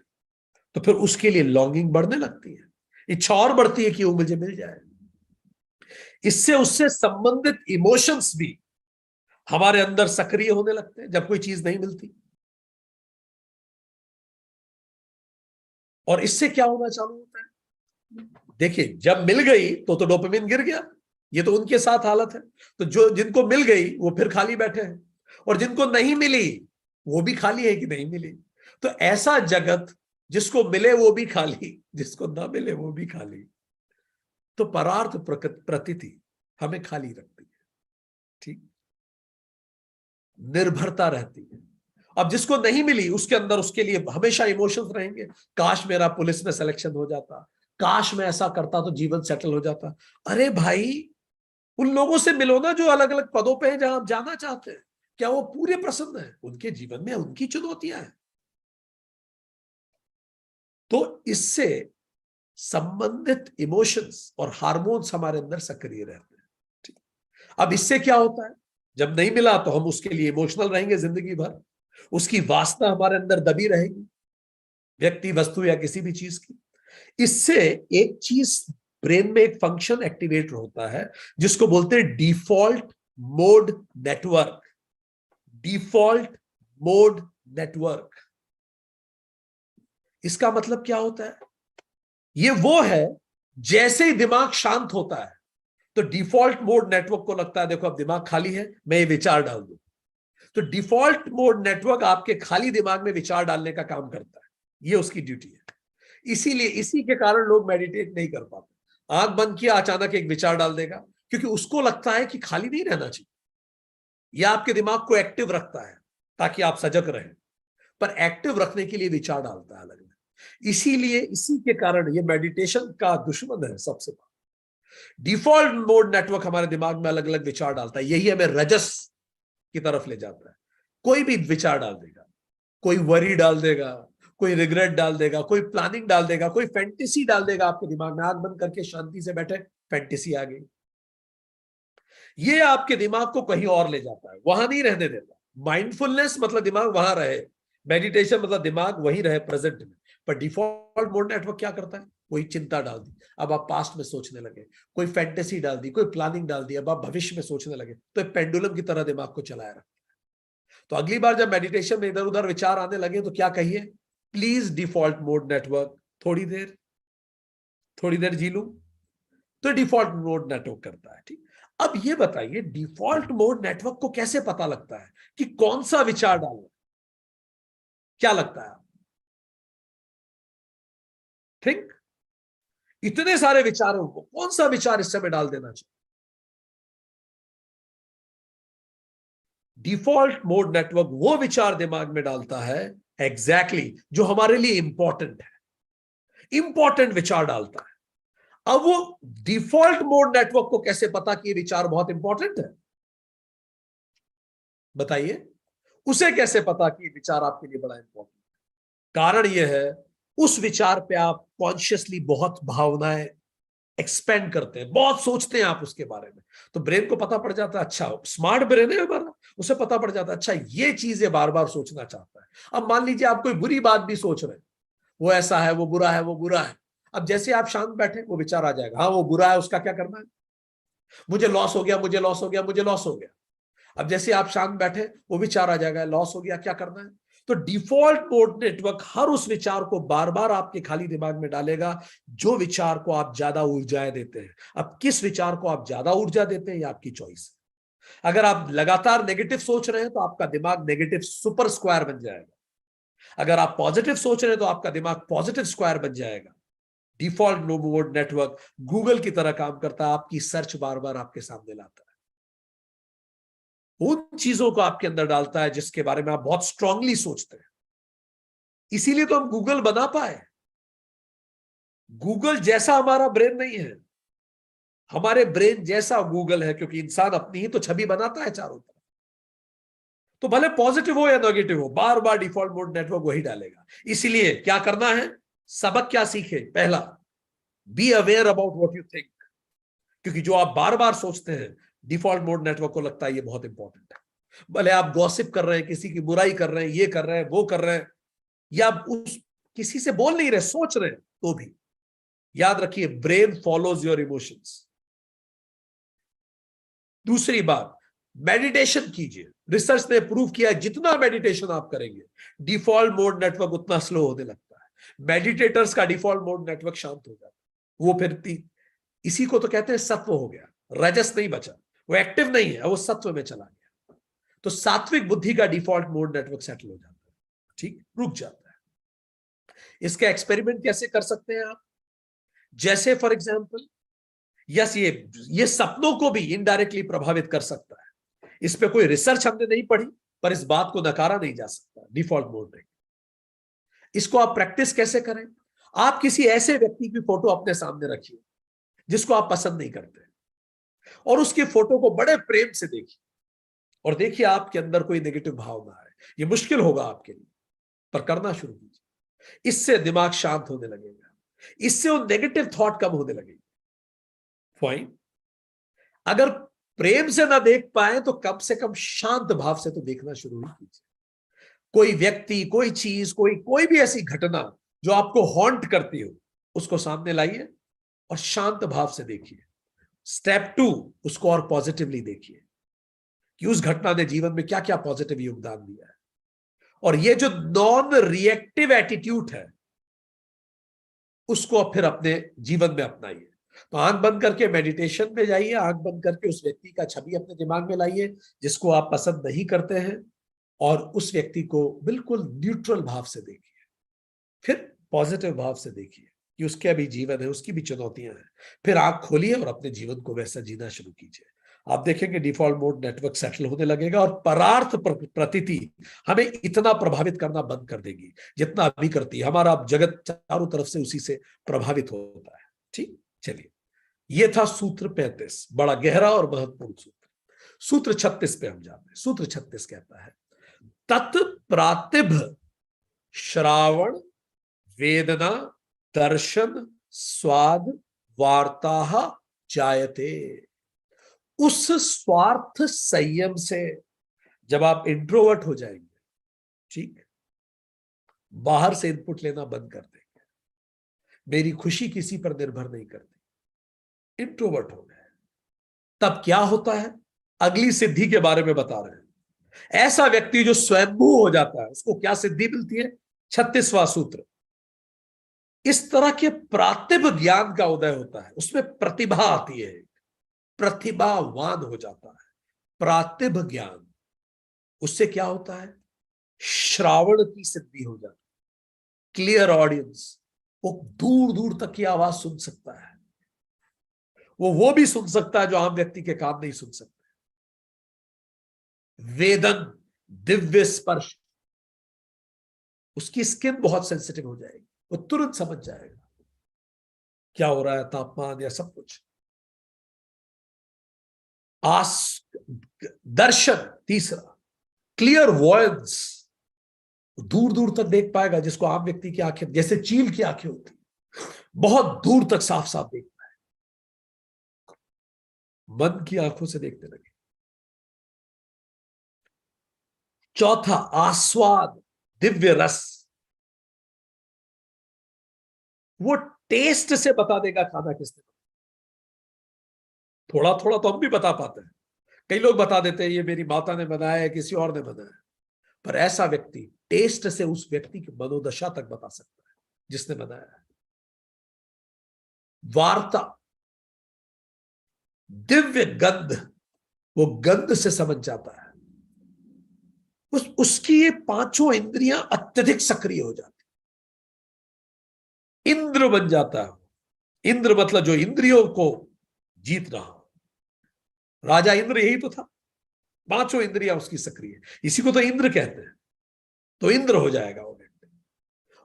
तो फिर उसके लिए लॉन्गिंग बढ़ने लगती है, इच्छा और बढ़ती है कि वो मुझे मिल जाए। इससे उससे संबंधित इमोशंस भी हमारे अंदर सक्रिय होने लगते हैं जब कोई चीज नहीं मिलती। और इससे क्या होना चालू होता है? देखिए, जब मिल गई तो डोपामिन गिर गया। ये तो उनके साथ हालत है। तो जो जिनको मिल गई वो फिर खाली बैठे हैं, और जिनको नहीं मिली वो भी खाली है कि नहीं मिली। तो ऐसा जगत, जिसको मिले वो भी खाली, जिसको ना मिले वो भी खाली। तो परार्थ प्रतीति हमें खाली रखती है। ठीक, निर्भरता रहती है। अब जिसको नहीं मिली उसके अंदर उसके लिए हमेशा इमोशंस रहेंगे। काश मेरा पुलिस में सिलेक्शन हो जाता, काश मैं ऐसा करता तो जीवन सेटल हो जाता। अरे भाई, उन लोगों से मिलो ना जो अलग अलग पदों पे हैं, जहां आप जाना चाहते हैं। क्या वो पूरे प्रसन्न है? उनके जीवन में उनकी चुनौतियां हैं। तो इससे संबंधित इमोशंस और हार्मोन्स हमारे अंदर सक्रिय रहते हैं। ठीक। अब इससे क्या होता है? जब नहीं मिला तो हम उसके लिए इमोशनल रहेंगे जिंदगी भर, उसकी वासना हमारे अंदर दबी रहेगी, व्यक्ति, वस्तु या किसी भी चीज की। इससे एक चीज ब्रेन में एक फंक्शन एक्टिवेट होता है जिसको बोलते हैं default mode network. Default mode network, इसका मतलब क्या होता है? ये वो है, जैसे ही दिमाग शांत होता है तो डिफॉल्ट मोड नेटवर्क को लगता है देखो अब दिमाग खाली है, मैं ये विचार डाल दूं। तो डिफॉल्ट मोड नेटवर्क आपके खाली दिमाग में विचार डालने का काम करता है, ये उसकी ड्यूटी है। इसीलिए इसी के कारण लोग मेडिटेट नहीं कर पाते। आंख बंद किया, अचानक एक विचार डाल देगा, क्योंकि उसको लगता है कि खाली नहीं रहना चाहिए। यह आपके दिमाग को एक्टिव रखता है ताकि आप सजग रहें, पर एक्टिव रखने के लिए विचार डालता है अलग अलग। इसीलिए इसी के कारण ये मेडिटेशन का दुश्मन है सबसे बड़ा। डिफॉल्ट मोड नेटवर्क हमारे दिमाग में अलग अलग विचार डालता है, यही हमें रजस की तरफ ले जाता है। कोई भी विचार डाल देगा, कोई वरी डाल देगा, कोई रिग्रेट डाल देगा, कोई प्लानिंग डाल देगा, कोई फैंटेसी डाल देगा आपके दिमाग में। आंख बंद करके शांति से बैठे, फैंटेसी आ गई। ये आपके दिमाग को कहीं और ले जाता है, वहां नहीं रहने देता। माइंडफुलनेस मतलब दिमाग वहां रहे, मेडिटेशन मतलब दिमाग वहीं रहे प्रेजेंट में। पर डिफॉल्ट मोड नेटवर्क क्या करता है? कोई चिंता डाल दी, अब आप पास्ट में सोचने लगे। कोई फैंटेसी डाल दी, कोई प्लानिंग डाल दी, अब आप भविष्य में सोचने लगे। तो एक पेंडुलम की तरह दिमाग को चलाया रखा। तो अगली बार जब मेडिटेशन में इधर उधर विचार आने लगे तो क्या कहिए? प्लीज डिफॉल्ट मोड नेटवर्क, थोड़ी देर जी लूं। तो डिफॉल्ट मोड नेटवर्क करता है। ठीक, अब ये बताइए डिफॉल्ट मोड नेटवर्क को कैसे पता लगता है कि कौन सा विचार डालना? क्या लगता है? थिंक, इतने सारे विचारों को कौन सा विचार इस समय डाल देना चाहिए? डिफॉल्ट मोड नेटवर्क वो विचार दिमाग में डालता है एग्जैक्टली जो हमारे लिए इंपॉर्टेंट है, इंपॉर्टेंट विचार डालता है। अब वो डिफॉल्ट मोड नेटवर्क को कैसे पता कि ये विचार बहुत इंपॉर्टेंट है? बताइए, उसे कैसे पता कि ये विचार आपके लिए बड़ा इंपॉर्टेंट है? कारण यह है, उस विचार पे आप कॉन्शियसली बहुत भावनाएं एक्सपेंड करते हैं, बहुत सोचते हैं आप उसके बारे में। तो ब्रेन को पता पड़ जाता है, अच्छा स्मार्ट ब्रेन है हमारा, उसे पता पड़ जाता है अच्छा ये चीजें बार बार सोचना चाहता है। अब मान लीजिए आप कोई बुरी बात भी सोच रहे हैं, वो ऐसा है, वो बुरा है, वो बुरा है। अब जैसे आप शांत बैठे, वो विचार आ जाएगा, हाँ वो बुरा है, उसका क्या करना है, मुझे लॉस हो गया, मुझे लॉस हो गया, मुझे लॉस हो गया। अब जैसे आप शांत बैठे, वो विचार आ जाएगा, लॉस हो गया, क्या करना है। तो डिफॉल्ट मोड नेटवर्क हर उस विचार को बार बार आपके खाली दिमाग में डालेगा जो विचार को आप ज्यादा ऊर्जाएं देते हैं। अब किस विचार को आप ज्यादा ऊर्जा देते हैं, ये आपकी चॉइस है। अगर आप लगातार नेगेटिव सोच रहे हैं तो आपका दिमाग नेगेटिव सुपर स्क्वायर बन जाएगा। अगर आप पॉजिटिव सोच रहे हैं तो आपका दिमाग पॉजिटिव स्क्वायर बन जाएगा। डिफॉल्ट मोड नेटवर्क गूगल की तरह काम करता है, आपकी सर्च बार बार आपके सामने लाता है, उन चीजों को आपके अंदर डालता है जिसके बारे में आप बहुत स्ट्रांगली सोचते हैं। इसीलिए तो हम गूगल बना पाए। गूगल जैसा हमारा ब्रेन नहीं है, हमारे ब्रेन जैसा गूगल है, क्योंकि इंसान अपनी ही तो छवि बनाता है चारों तरफ। तो भले पॉजिटिव हो या नेगेटिव हो, बार बार डिफॉल्ट मोड नेटवर्क वही डालेगा। इसीलिए क्या करना है, सबक क्या सीखे? पहला, be aware about what you think, क्योंकि जो आप बार बार सोचते हैं डिफॉल्ट मोड नेटवर्क को लगता है ये बहुत इंपॉर्टेंट है। भले आप गॉसिप कर रहे हैं, किसी की बुराई कर रहे हैं, ये कर रहे हैं, वो कर रहे हैं, या उस किसी से बोल नहीं रहे, सोच रहे हैं, तो भी याद रखिए ब्रेन फॉलोज योर इमोशंस। दूसरी बात, मेडिटेशन कीजिए। रिसर्च ने प्रूव किया है जितना मेडिटेशन आप करेंगे डिफॉल्ट मोड नेटवर्क उतना स्लो होने लगता है। मेडिटेटर्स का डिफॉल्ट मोड नेटवर्क शांत हो जाता है, वो फिर इसी को तो कहते हैं सत्व हो गया, रजस नहीं बचा, वो एक्टिव नहीं है, वो सत्व में चला गया। तो सात्विक बुद्धि का डिफॉल्ट मोड नेटवर्क सेटल हो जाता है, ठीक, रुक जाता है। इसका एक्सपेरिमेंट कैसे कर सकते हैं आप? जैसे फॉर एग्जाम्पल, यस, ये सपनों को भी इनडायरेक्टली प्रभावित कर सकता है। इस पे कोई रिसर्च हमने नहीं पढ़ी, पर इस बात को नकारा नहीं जा सकता डिफॉल्ट मोड में। इसको आप प्रैक्टिस कैसे करें? आप किसी ऐसे व्यक्ति की फोटो अपने सामने रखिए जिसको आप पसंद नहीं करते, और उसकी फोटो को बड़े प्रेम से देखिए, और देखिए आपके अंदर कोई नेगेटिव भाव ना आए। ये मुश्किल होगा आपके लिए, पर करना शुरू कीजिए। इससे दिमाग शांत होने लगेगा, इससे वो नेगेटिव थॉट कम होने लगेगी। फाइन, अगर प्रेम से ना देख पाए तो कम से कम शांत भाव से तो देखना शुरू ही कीजिए। कोई व्यक्ति, कोई चीज, कोई भी ऐसी घटना जो आपको हॉन्ट करती हो, उसको सामने लाइए और शांत भाव से देखिए। स्टेप 2, उसको और पॉजिटिवली देखिए कि उस घटना ने जीवन में क्या क्या पॉजिटिव योगदान दिया है। और ये जो नॉन रिएक्टिव एटीट्यूड है उसको अब फिर अपने जीवन में अपनाइए। तो आंख बंद करके मेडिटेशन में जाइए, आंख बंद करके उस व्यक्ति का छवि अपने दिमाग में लाइए जिसको आप पसंद नहीं करते हैं, और उस व्यक्ति को बिल्कुल न्यूट्रल भाव से देखिए। फिर पॉजिटिव भाव से देखिए कि उसके अभी जीवन है, उसकी भी चुनौतियां हैं। फिर आंख खोलिए और अपने जीवन को वैसा जीना शुरू कीजिए। आप देखेंगे डिफॉल्ट मोड नेटवर्क सेटल होने लगेगा और परार्थ प्रतीति हमें इतना प्रभावित करना बंद कर देगी जितना अभी करती है। हमारा जगत चारों तरफ से उसी से प्रभावित होता है। ठीक, चलिए, ये था सूत्र 35, बड़ा गहरा और महत्वपूर्ण सूत्र। सूत्र 36 पे हम जाते हैं। सूत्र 36 कहता है, तत्प्रातिभ श्रावण वेदना दर्शन स्वाद वार्ता जायते। उस स्वार्थ संयम से जब आप इंट्रोवर्ट हो जाएंगे, ठीक, बाहर से इनपुट लेना बंद कर देंगे, मेरी खुशी किसी पर निर्भर नहीं करती, इंट्रोवर्ट हो गए, तब क्या होता है, अगली सिद्धि के बारे में बता रहे हैं। ऐसा व्यक्ति जो स्वयंभू हो जाता है उसको क्या सिद्धि मिलती है? 36वां सूत्र। इस तरह के प्रातिभ ज्ञान का उदय होता है, उसमें प्रतिभा आती है, प्रतिभावान हो जाता है। प्रातिभ ज्ञान, उससे क्या होता है? श्रावण की सिद्धि हो जाती है, क्लियर ऑडियंस, वो दूर दूर तक की आवाज सुन सकता है। वो भी सुन सकता है जो आम व्यक्ति के कान नहीं सुन सकते। वेदन, दिव्य स्पर्श, उसकी स्किन बहुत सेंसिटिव हो जाएगी, वो तुरंत समझ जाएगा क्या हो रहा है, तापमान या सब कुछ। दर्शन, तीसरा, क्लियर वॉयंस, दूर दूर तक देख पाएगा जिसको आम व्यक्ति की आंखें, जैसे चील की आंखें होती, बहुत दूर तक साफ साफ देख पाए, मन की आंखों से देखने लगे। चौथा, आस्वाद, दिव्य रस, वो टेस्ट से बता देगा खाना किसने। थोड़ा थोड़ा तो हम भी बता पाते हैं, कई लोग बता देते हैं ये मेरी माता ने बनाया है, किसी और ने बनाया, पर ऐसा व्यक्ति टेस्ट से उस व्यक्ति की मनोदशा तक बता सकता है जिसने बनाया है। वार्ता, दिव्य गंध, वो गंध से समझ जाता है। उसकी ये पांचों इंद्रियां अत्यधिक सक्रिय हो जाती, इंद्र बन जाता है। इंद्र मतलब जो इंद्रियों को जीत रहा हो, राजा इंद्र यही तो था, पांचों इंद्रियां उसकी सक्रिय, इसी को तो इंद्र कहते हैं। तो इंद्र हो जाएगा वो व्यक्ति।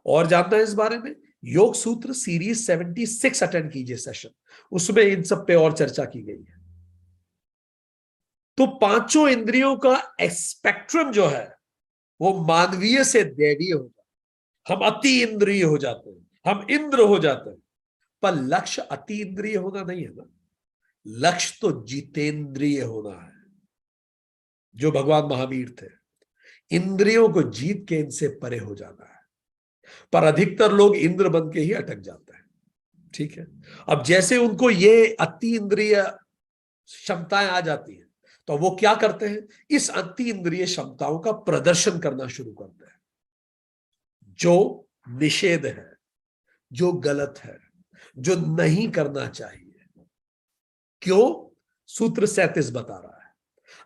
और जानना है इस बारे में, योग सूत्र सीरीज 76 अटेंड कीजिए सेशन, उसमें इन सब पे और चर्चा की गई है। तो पांचों इंद्रियों का स्पेक्ट्रम जो है वो मानवीय से दैवीय हो जाता है। हम अति इंद्रिय हो जाते हैं, हम इंद्र हो जाते हैं, पर लक्ष्य अति इंद्रिय होना नहीं है ना, लक्ष्य तो जितेंद्रिय होना है, जो भगवान महावीर थे। इंद्रियों को जीत के इनसे परे हो जाना है, पर अधिकतर लोग इंद्र बन के ही अटक जाते हैं। ठीक है, अब जैसे उनको ये अति इंद्रिय क्षमताएं आ जाती हैं तो वो क्या करते हैं, इस अति इंद्रिय क्षमताओं का प्रदर्शन करना शुरू करते हैं, जो निषेध है, जो गलत है, जो नहीं करना चाहिए। क्यों? सूत्र 37 बता रहा है।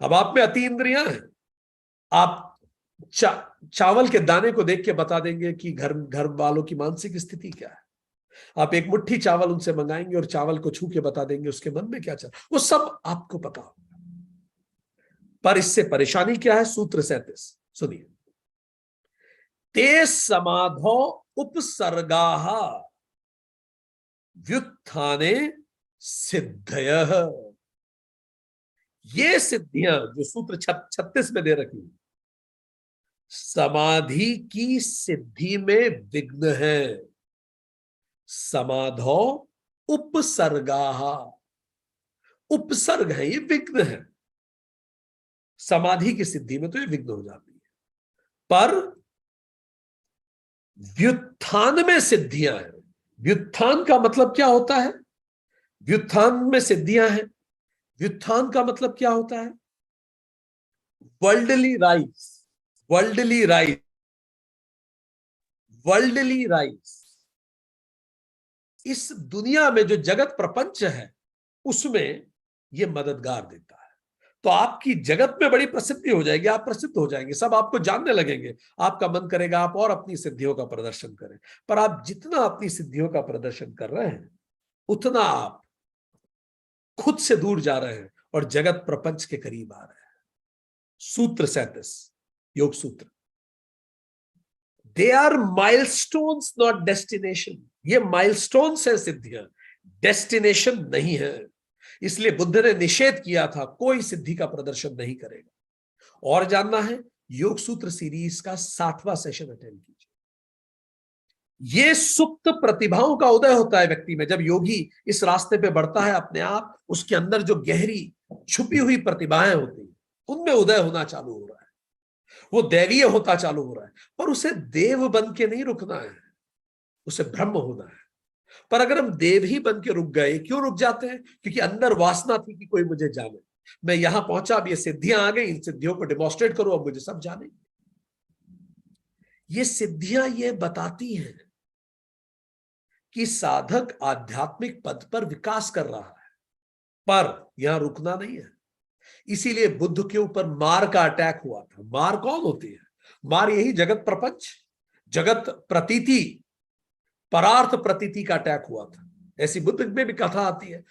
अब आप में अति इंद्रियां हैं, आप चावल के दाने को देख के बता देंगे कि घर वालों की मानसिक स्थिति क्या है। आप एक मुट्ठी चावल उनसे मंगाएंगे और चावल को छू के बता देंगे उसके मन में क्या चल, वो सब आपको पता होगा। पर इससे परेशानी क्या है? सूत्र 37 सुनिए, ते समाधो उपसर्गाः व्युत्थाने सिद्धयः। ये सिद्धियां जो सूत्र 36 में दे रखी, समाधि की सिद्धि में विघ्न है। समाधो उपसर्गाः, उपसर्ग है, ये विघ्न है। समाधि की सिद्धि में तो ये विघ्न हो जाती है, पर व्युत्थान में सिद्धियां हैं। व्युत्थान का मतलब क्या होता है? व्युत्थान में सिद्धियां हैं। व्युत्थान का मतलब क्या होता है? Worldly rise, worldly rise, worldly rise. इस दुनिया में जो जगत प्रपंच है उसमें यह मददगार देता है। तो आपकी जगत में बड़ी प्रसिद्धि हो जाएगी, आप प्रसिद्ध हो जाएंगे, सब आपको जानने लगेंगे, आपका मन करेगा आप और अपनी सिद्धियों का प्रदर्शन करें। पर आप जितना अपनी सिद्धियों का प्रदर्शन कर रहे हैं उतना आप खुद से दूर जा रहे हैं और जगत प्रपंच के करीब आ रहे हैं। सूत्र 37, Yoga Sutra. They are milestones not destination. ये माइलस्टोन्स है सिद्धियां, डेस्टिनेशन नहीं है। इसलिए बुद्ध ने निषेध किया था कोई सिद्धि का प्रदर्शन नहीं करेगा। और जानना है, योग सूत्र सीरीज का 60वां सेशन अटेंड कीजिए। ये सुप्त प्रतिभाओं का उदय होता है व्यक्ति में। जब योगी इस रास्ते पे बढ़ता है, अपने आप उसके अंदर जो गहरी छुपी हुई प्रतिभाएं होती हैं उनमें उदय होना चालू हो रहा है, वो दैवीय होता चालू हो रहा है। पर उसे देव बन के नहीं रुकना है, उसे ब्रह्म होना है। पर अगर हम देव ही बन के रुक गए, क्यों रुक जाते हैं? क्योंकि अंदर वासना थी कि कोई मुझे जाने, मैं यहां पहुंचा, अब ये सिद्धियां आ गई, इन सिद्धियों को डिमॉन्स्ट्रेट करो, अब मुझे सब जाने। ये सिद्धियां ये बताती हैं कि साधक आध्यात्मिक पद पर विकास कर रहा है, पर यहां रुकना नहीं है। इसीलिए बुद्ध के ऊपर मार का अटैक हुआ था। मार कौन होती है? मार यही जगत प्रपंच, जगत प्रतीति, परार्थ प्रतीति का अटैक हुआ था। ऐसी बुद्ध में भी कथा आती है,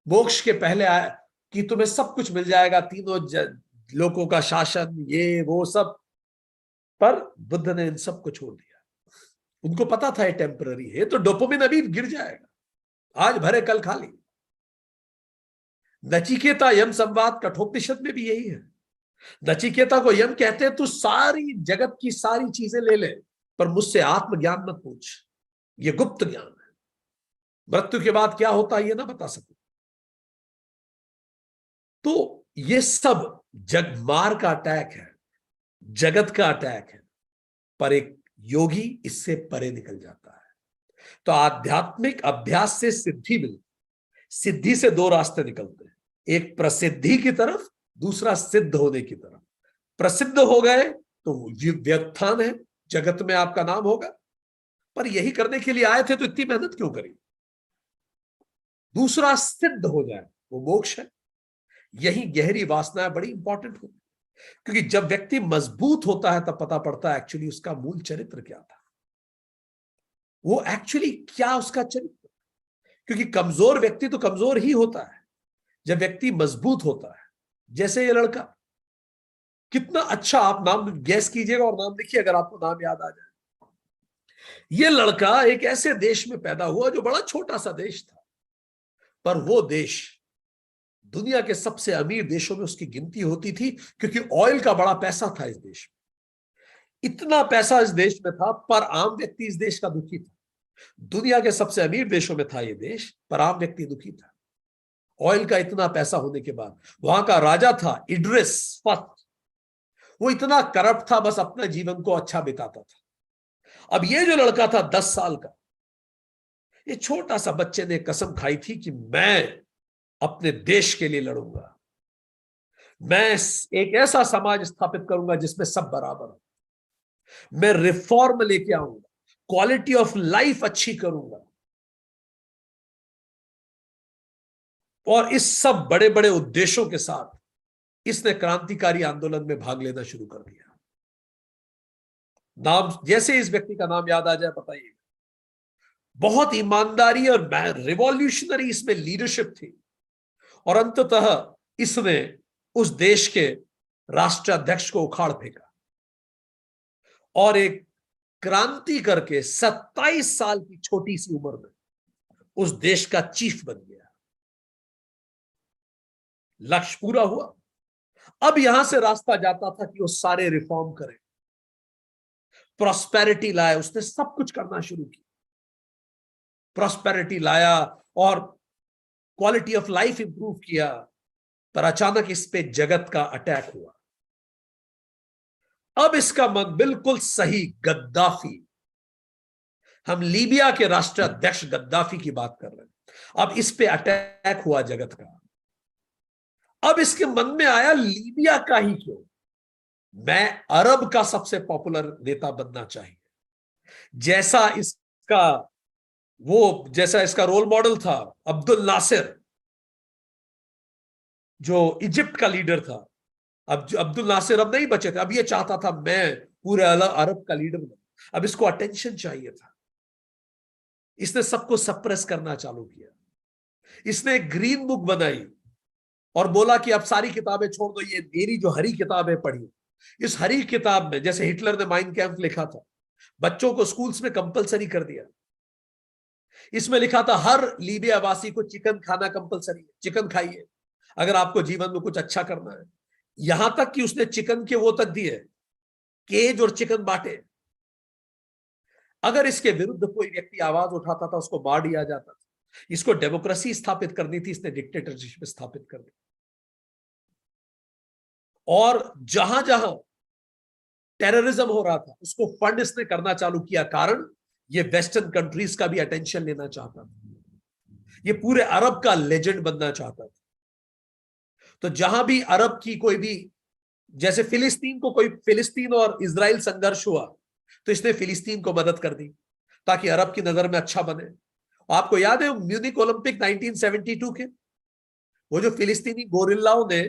मोक्ष के पहले आया कि तुम्हें सब कुछ मिल जाएगा, तीनों लोगों का शासन, ये वो सब। पर बुद्ध ने इन सब को छोड़ दिया। उनको पता था ये टेम्पररी है, तो डोपामिन अभी गिर जाएगा, आज भरे कल खाली। नचिकेता यम संवाद कठोपनिषद में भी यही है। नचिकेता को यम कहते हैं तू सारी जगत की सारी चीजें ले ले, पर मुझसे आत्मज्ञान मत पूछ, ये गुप्त ज्ञान है, मृत्यु के बाद क्या होता है ये ना बता सकूं। तो ये सब जगमार का अटैक है, जगत का अटैक है, पर एक योगी इससे परे निकल जाता है। तो आध्यात्मिक अभ्यास से सिद्धि मिलती, सिद्धि से दो रास्ते निकलते हैं, एक प्रसिद्धि की तरफ, दूसरा सिद्ध होने की तरफ। प्रसिद्ध हो गए तो व्युत्थान है, जगत में आपका नाम होगा, पर यही करने के लिए आए थे तो इतनी मेहनत क्यों करी? दूसरा सिद्ध हो जाए वो मोक्ष है। यही गहरी वासनाएं बड़ी इंपॉर्टेंट होती, क्योंकि जब व्यक्ति मजबूत होता है तब पता पड़ता है एक्चुअली उसका मूल चरित्र क्या था, वो एक्चुअली क्या उसका चरित्र। क्योंकि कमजोर व्यक्ति तो कमजोर ही होता है, जब व्यक्ति मजबूत होता है। जैसे ये लड़का, कितना अच्छा, आप नाम गैस कीजिएगा और नाम लिखिए अगर आपको नाम याद आ जाए। ये लड़का एक ऐसे देश में पैदा हुआ जो बड़ा छोटा सा देश था, पर वो देश दुनिया के सबसे अमीर देशों में उसकी गिनती होती थी, क्योंकि ऑयल का बड़ा पैसा था इस देश में। इतना पैसा इस देश में था, पर आम व्यक्ति इस देश का दुखी था। दुनिया के सबसे अमीर देशों में था ये देश, पर आम व्यक्ति दुखी था। ऑयल का इतना पैसा होने के बाद वहां का राजा था इड्रिस फर्स्ट, वो इतना करप्ट था, बस अपने जीवन को अच्छा बिताता था। अब ये जो लड़का था 10 साल का, ये छोटा सा बच्चे ने कसम खाई थी कि मैं अपने देश के लिए लड़ूंगा, मैं एक ऐसा समाज स्थापित करूंगा जिसमें सब बराबर हो, मैं रिफॉर्म लेके आऊंगा, क्वालिटी ऑफ लाइफ अच्छी करूंगा। और इस सब बड़े बड़े उद्देश्यों के साथ इसने क्रांतिकारी आंदोलन में भाग लेना शुरू कर दिया। नाम जैसे इस व्यक्ति का नाम याद आ जाए बताइए। बहुत ईमानदारी और रिवॉल्यूशनरी इसमें लीडरशिप थी, और अंततः इसने उस देश के राष्ट्राध्यक्ष को उखाड़ फेंका और एक क्रांति करके 27 साल की छोटी सी उम्र में उस देश का चीफ बन गया। लक्ष्य पूरा हुआ। अब यहां से रास्ता जाता था कि वो सारे रिफॉर्म करे, प्रॉस्पेरिटी लाए, उसने सब कुछ करना शुरू किया, प्रॉस्पेरिटी लाया और क्वालिटी ऑफ लाइफ इंप्रूव किया। पर अचानक इस पे जगत का अटैक हुआ। अब इसका मन बिल्कुल सही, गद्दाफी, हम लीबिया के राष्ट्राध्यक्ष गद्दाफी की बात कर रहे हैं। अब इस पे अटैक हुआ जगत का। अब इसके मन में आया लीबिया का ही क्यों, मैं अरब का सबसे पॉपुलर नेता बनना चाहिए, जैसा इसका जैसा इसका रोल मॉडल था अब्दुल नासिर, जो इजिप्ट का लीडर था। अब जो अब्दुल नासिर अब नहीं बचे थे, अब ये चाहता था मैं पूरे अरब का लीडर बनूं। अब इसको अटेंशन चाहिए था, इसने सबको सप्रेस करना चालू किया। इसने एक ग्रीन बुक बनाई और बोला कि अब सारी किताबें छोड़ दो, ये मेरी जो हरी किताबें पढ़ी। इस हरी किताब में, जैसे हिटलर ने माइन कैंप लिखा था, बच्चों को स्कूल्स में कंपलसरी कर दिया। इसमें लिखा था हर लीबिया वासी को चिकन खाना कंपलसरी है, चिकन खाइए अगर आपको जीवन में कुछ अच्छा करना है। यहां तक कि उसने चिकन के वो तक दिए, केज और चिकन बांटे। अगर इसके विरुद्ध कोई व्यक्ति आवाज उठाता था उसको मार दिया जाता था। इसको डेमोक्रेसी स्थापित करनी थी, इसने डिक्टेटरशिप स्थापित कर दी। और जहां जहां टेररिज्म हो रहा था उसको फंड इसने करना चालू किया, कारण ये वेस्टर्न कंट्रीज का भी अटेंशन लेना चाहता था, ये पूरे अरब का लेजेंड बनना चाहता था। तो जहां भी अरब की कोई भी, जैसे फिलिस्तीन और इजराइल संघर्ष हुआ तो इसने फिलिस्तीन को मदद कर दी ताकि अरब की नजर में अच्छा बने। आपको याद है म्यूनिक ओलंपिक 1972 के, वो जो फिलिस्तीनी गोरिल्लाओं ने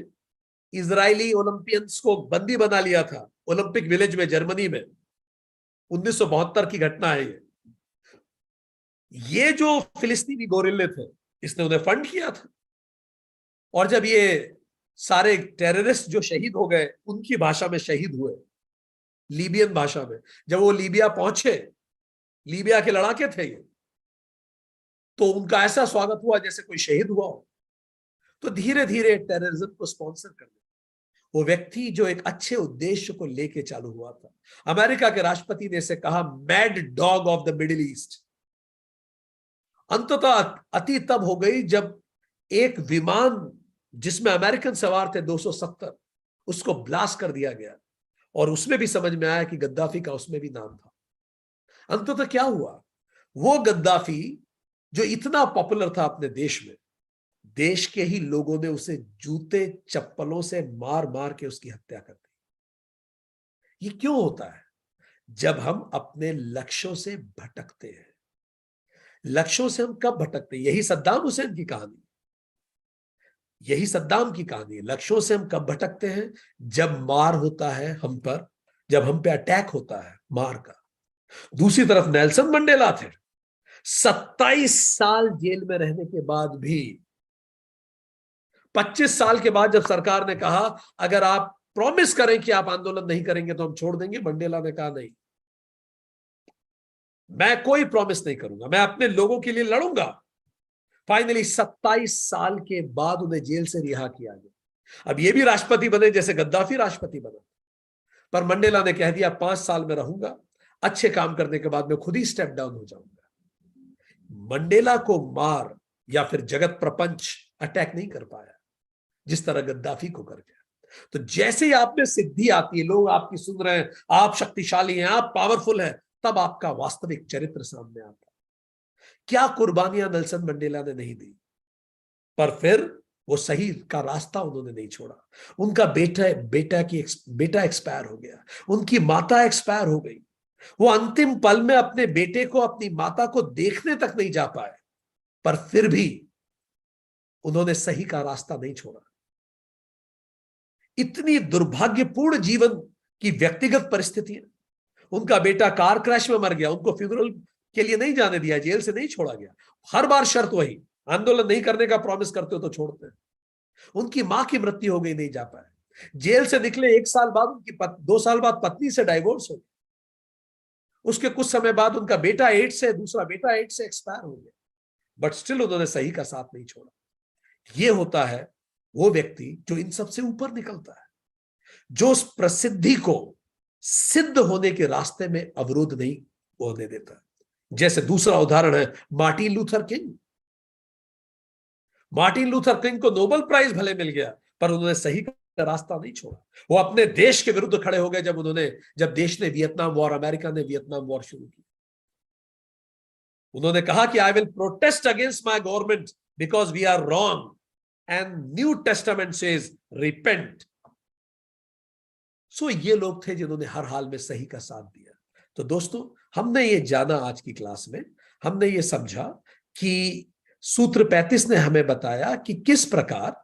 इजरायली ओलंपियंस को बंदी बना लिया था ओलंपिक विलेज में जर्मनी में, 1972 की घटना है ये जो फिलिस्तीनी गोरिल्ले थे इसने उन्हें फंड किया था। और जब ये सारे टेररिस्ट जो शहीद हो गए उनकी भाषा में शहीद हुए, लीबियन भाषा में, जब वो लीबिया पहुंचे, लीबिया के लड़ाके थे ये, तो उनका ऐसा स्वागत हुआ जैसे कोई शहीद हुआ हो। तो धीरे धीरे टेररिज्म को स्पॉन्सर करने वो व्यक्ति जो एक अच्छे उद्देश्य को लेके चालू हुआ था, अमेरिका के राष्ट्रपति ने इसे कहा mad dog of the middle east. अंततः अति तब हो गई जब एक विमान जिसमें अमेरिकन सवार थे 270, उसको ब्लास्ट कर दिया गया और उसमें भी समझ में आया कि गद्दाफी का उसमें भी नाम था। अंततः क्या हुआ, वो गद्दाफी जो इतना पॉपुलर था अपने देश में, देश के ही लोगों ने उसे जूते चप्पलों से मार मार के उसकी हत्या कर दी। ये क्यों होता है? जब हम अपने लक्ष्यों से भटकते हैं। लक्ष्यों से हम कब भटकते हैं? यही सद्दाम हुसैन की कहानी, यही सद्दाम की कहानी है। लक्ष्यों से हम कब भटकते हैं? जब मार होता है हम पर, जब हम पे अटैक होता है मार का। दूसरी तरफ नेल्सन मंडेला थे, 27 साल जेल में रहने के बाद भी, 25 साल के बाद जब सरकार ने कहा अगर आप प्रॉमिस करें कि आप आंदोलन नहीं करेंगे तो हम छोड़ देंगे, मंडेला ने कहा नहीं, मैं कोई प्रॉमिस नहीं करूंगा, मैं अपने लोगों के लिए लड़ूंगा। फाइनली 27 साल के बाद उन्हें जेल से रिहा किया गया। अब ये भी राष्ट्रपति बने जैसे गद्दाफी राष्ट्रपति बना, पर मंडेला ने कह दिया 5 साल में रहूंगा, अच्छे काम करने के बाद मैं खुद ही स्टेप डाउन हो जाऊंगा। मंडेला को मार या फिर जगत प्रपंच अटैक नहीं कर पाया जिस तरह गद्दाफी को कर गया। तो जैसे ही आप में सिद्धि आती है, लोग आपकी सुन रहे हैं, आप शक्तिशाली हैं, आप पावरफुल हैं, तब आपका वास्तविक चरित्र सामने आता है। क्या कुर्बानियां नेल्सन मंडेला ने नहीं दी, पर फिर वो सही का रास्ता उन्होंने नहीं छोड़ा। उनका बेटा एक्सपायर हो गया, उनकी माता एक्सपायर हो गई। वो अंतिम पल में अपने बेटे को, अपनी माता को देखने तक नहीं जा पाए, पर फिर भी उन्होंने सही का रास्ता नहीं छोड़ा। इतनी दुर्भाग्यपूर्ण जीवन की व्यक्तिगत परिस्थितियां। उनका बेटा कार क्रैश में मर गया, उनको फ्यूनरल के लिए नहीं जाने दिया, जेल से नहीं छोड़ा गया। हर बार शर्त वही, आंदोलन नहीं करने का प्रॉमिस करते हो तो छोड़ते हैं। उनकी मां की मृत्यु हो गई, नहीं जा पाए। जेल से निकले 1 साल बाद उनकी 2 साल बाद पत्नी से डाइवोर्स हो गया। उसके कुछ समय बाद उनका बेटा दूसरा बेटा एड्स से एक्सपायर हो गया, बट स्टिल उन्होंने सही का साथ नहीं छोड़ा। यह होता है वो व्यक्ति जो इन सबसे ऊपर निकलता है, जो उस प्रसिद्धि को सिद्ध होने के रास्ते में अवरोध नहीं होने देता। जैसे दूसरा उदाहरण है Martin Luther king. Martin Luther king को नोबेल प्राइज भले मिल गया, पर उन्होंने सही का रास्ता नहीं छोड़ा। वो अपने देश के विरुद्ध खड़े हो गए जब देश ने वियतनाम वॉर, अमेरिका ने वियतनाम वॉर शुरू की। उन्होंने कहा कि I will protest against my government because we are wrong and New Testament says repent. So ये लोग थे जिन्होंने हर हाल में सही का साथ दिया। तो दोस्तों, हमने ये जाना आज की क्लास में, हमने ये समझा कि सूत्र 35 ने हमें बताया कि किस प्रकार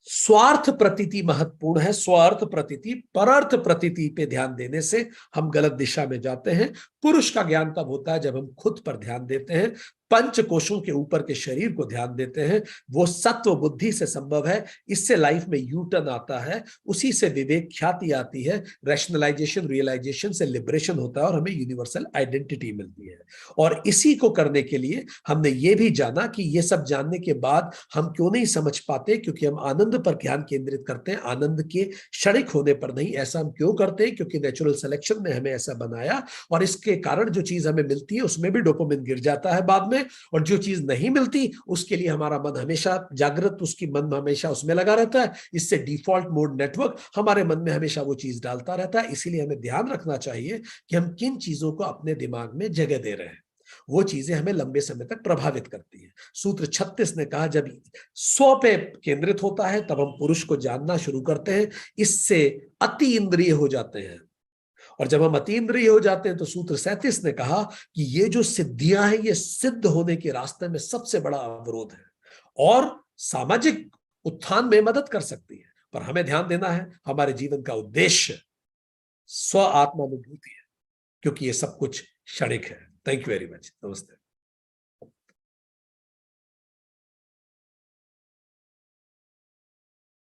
स्वार्थ प्रतीति महत्वपूर्ण है। स्वार्थ प्रतीति, परर्थ प्रतीति पे ध्यान देने से हम गलत दिशा में जाते हैं। पुरुष का ज्ञान तब होता है जब हम खुद पर ध्यान देते हैं, पंच कोशों के ऊपर के शरीर को ध्यान देते हैं। वो सत्व बुद्धि से संभव है, इससे लाइफ में यू टर्न आता है, उसी से विवेक ख्याति आती है, रैशनलाइजेशन रियलाइजेशन से लिबरेशन होता है और हमें यूनिवर्सल आइडेंटिटी मिलती है। और इसी को करने के लिए हमने ये भी जाना कि ये सब जानने के बाद हम क्यों नहीं समझ पाते, क्योंकि हम आनंद पर ध्यान केंद्रित करते हैं, आनंद के क्षणिक होने पर नहीं। ऐसा हम क्यों करते हैं? क्योंकि नेचुरल सिलेक्शन ने हमें ऐसा बनाया, और इसके कारण जो चीज हमें मिलती है उसमें भी डोपामिन गिर जाता है बाद में, और जो चीज नहीं मिलती उसके लिए हमारा मन हमेशा जागृत, उसकी मन हमेशा उसमें लगा रहता है। इससे डिफॉल्ट मोड नेटवर्क हमारे मन में हमेशा वो चीज डालता रहता है। इसीलिए हमें ध्यान रखना चाहिए कि हम किन चीजों को अपने दिमाग में जगह दे रहे हैं, वो चीजें हमें लंबे समय तक प्रभावित करती है। सूत्र 36 ने कहा जब स्व पे केंद्रित होता है तब हम पुरुष को जानना शुरू करते हैं, इससे अति इंद्रिय हो जाते हैं। और जब हम अतीन्द्रिय हो जाते हैं तो सूत्र 37 ने कहा कि ये जो सिद्धियां हैं ये सिद्ध होने के रास्ते में सबसे बड़ा अवरोध है और सामाजिक उत्थान में मदद कर सकती है। पर हमें ध्यान देना है, हमारे जीवन का उद्देश्य स्व आत्मानुभूति है, क्योंकि ये सब कुछ क्षणिक है। Thank you very much. नमस्ते।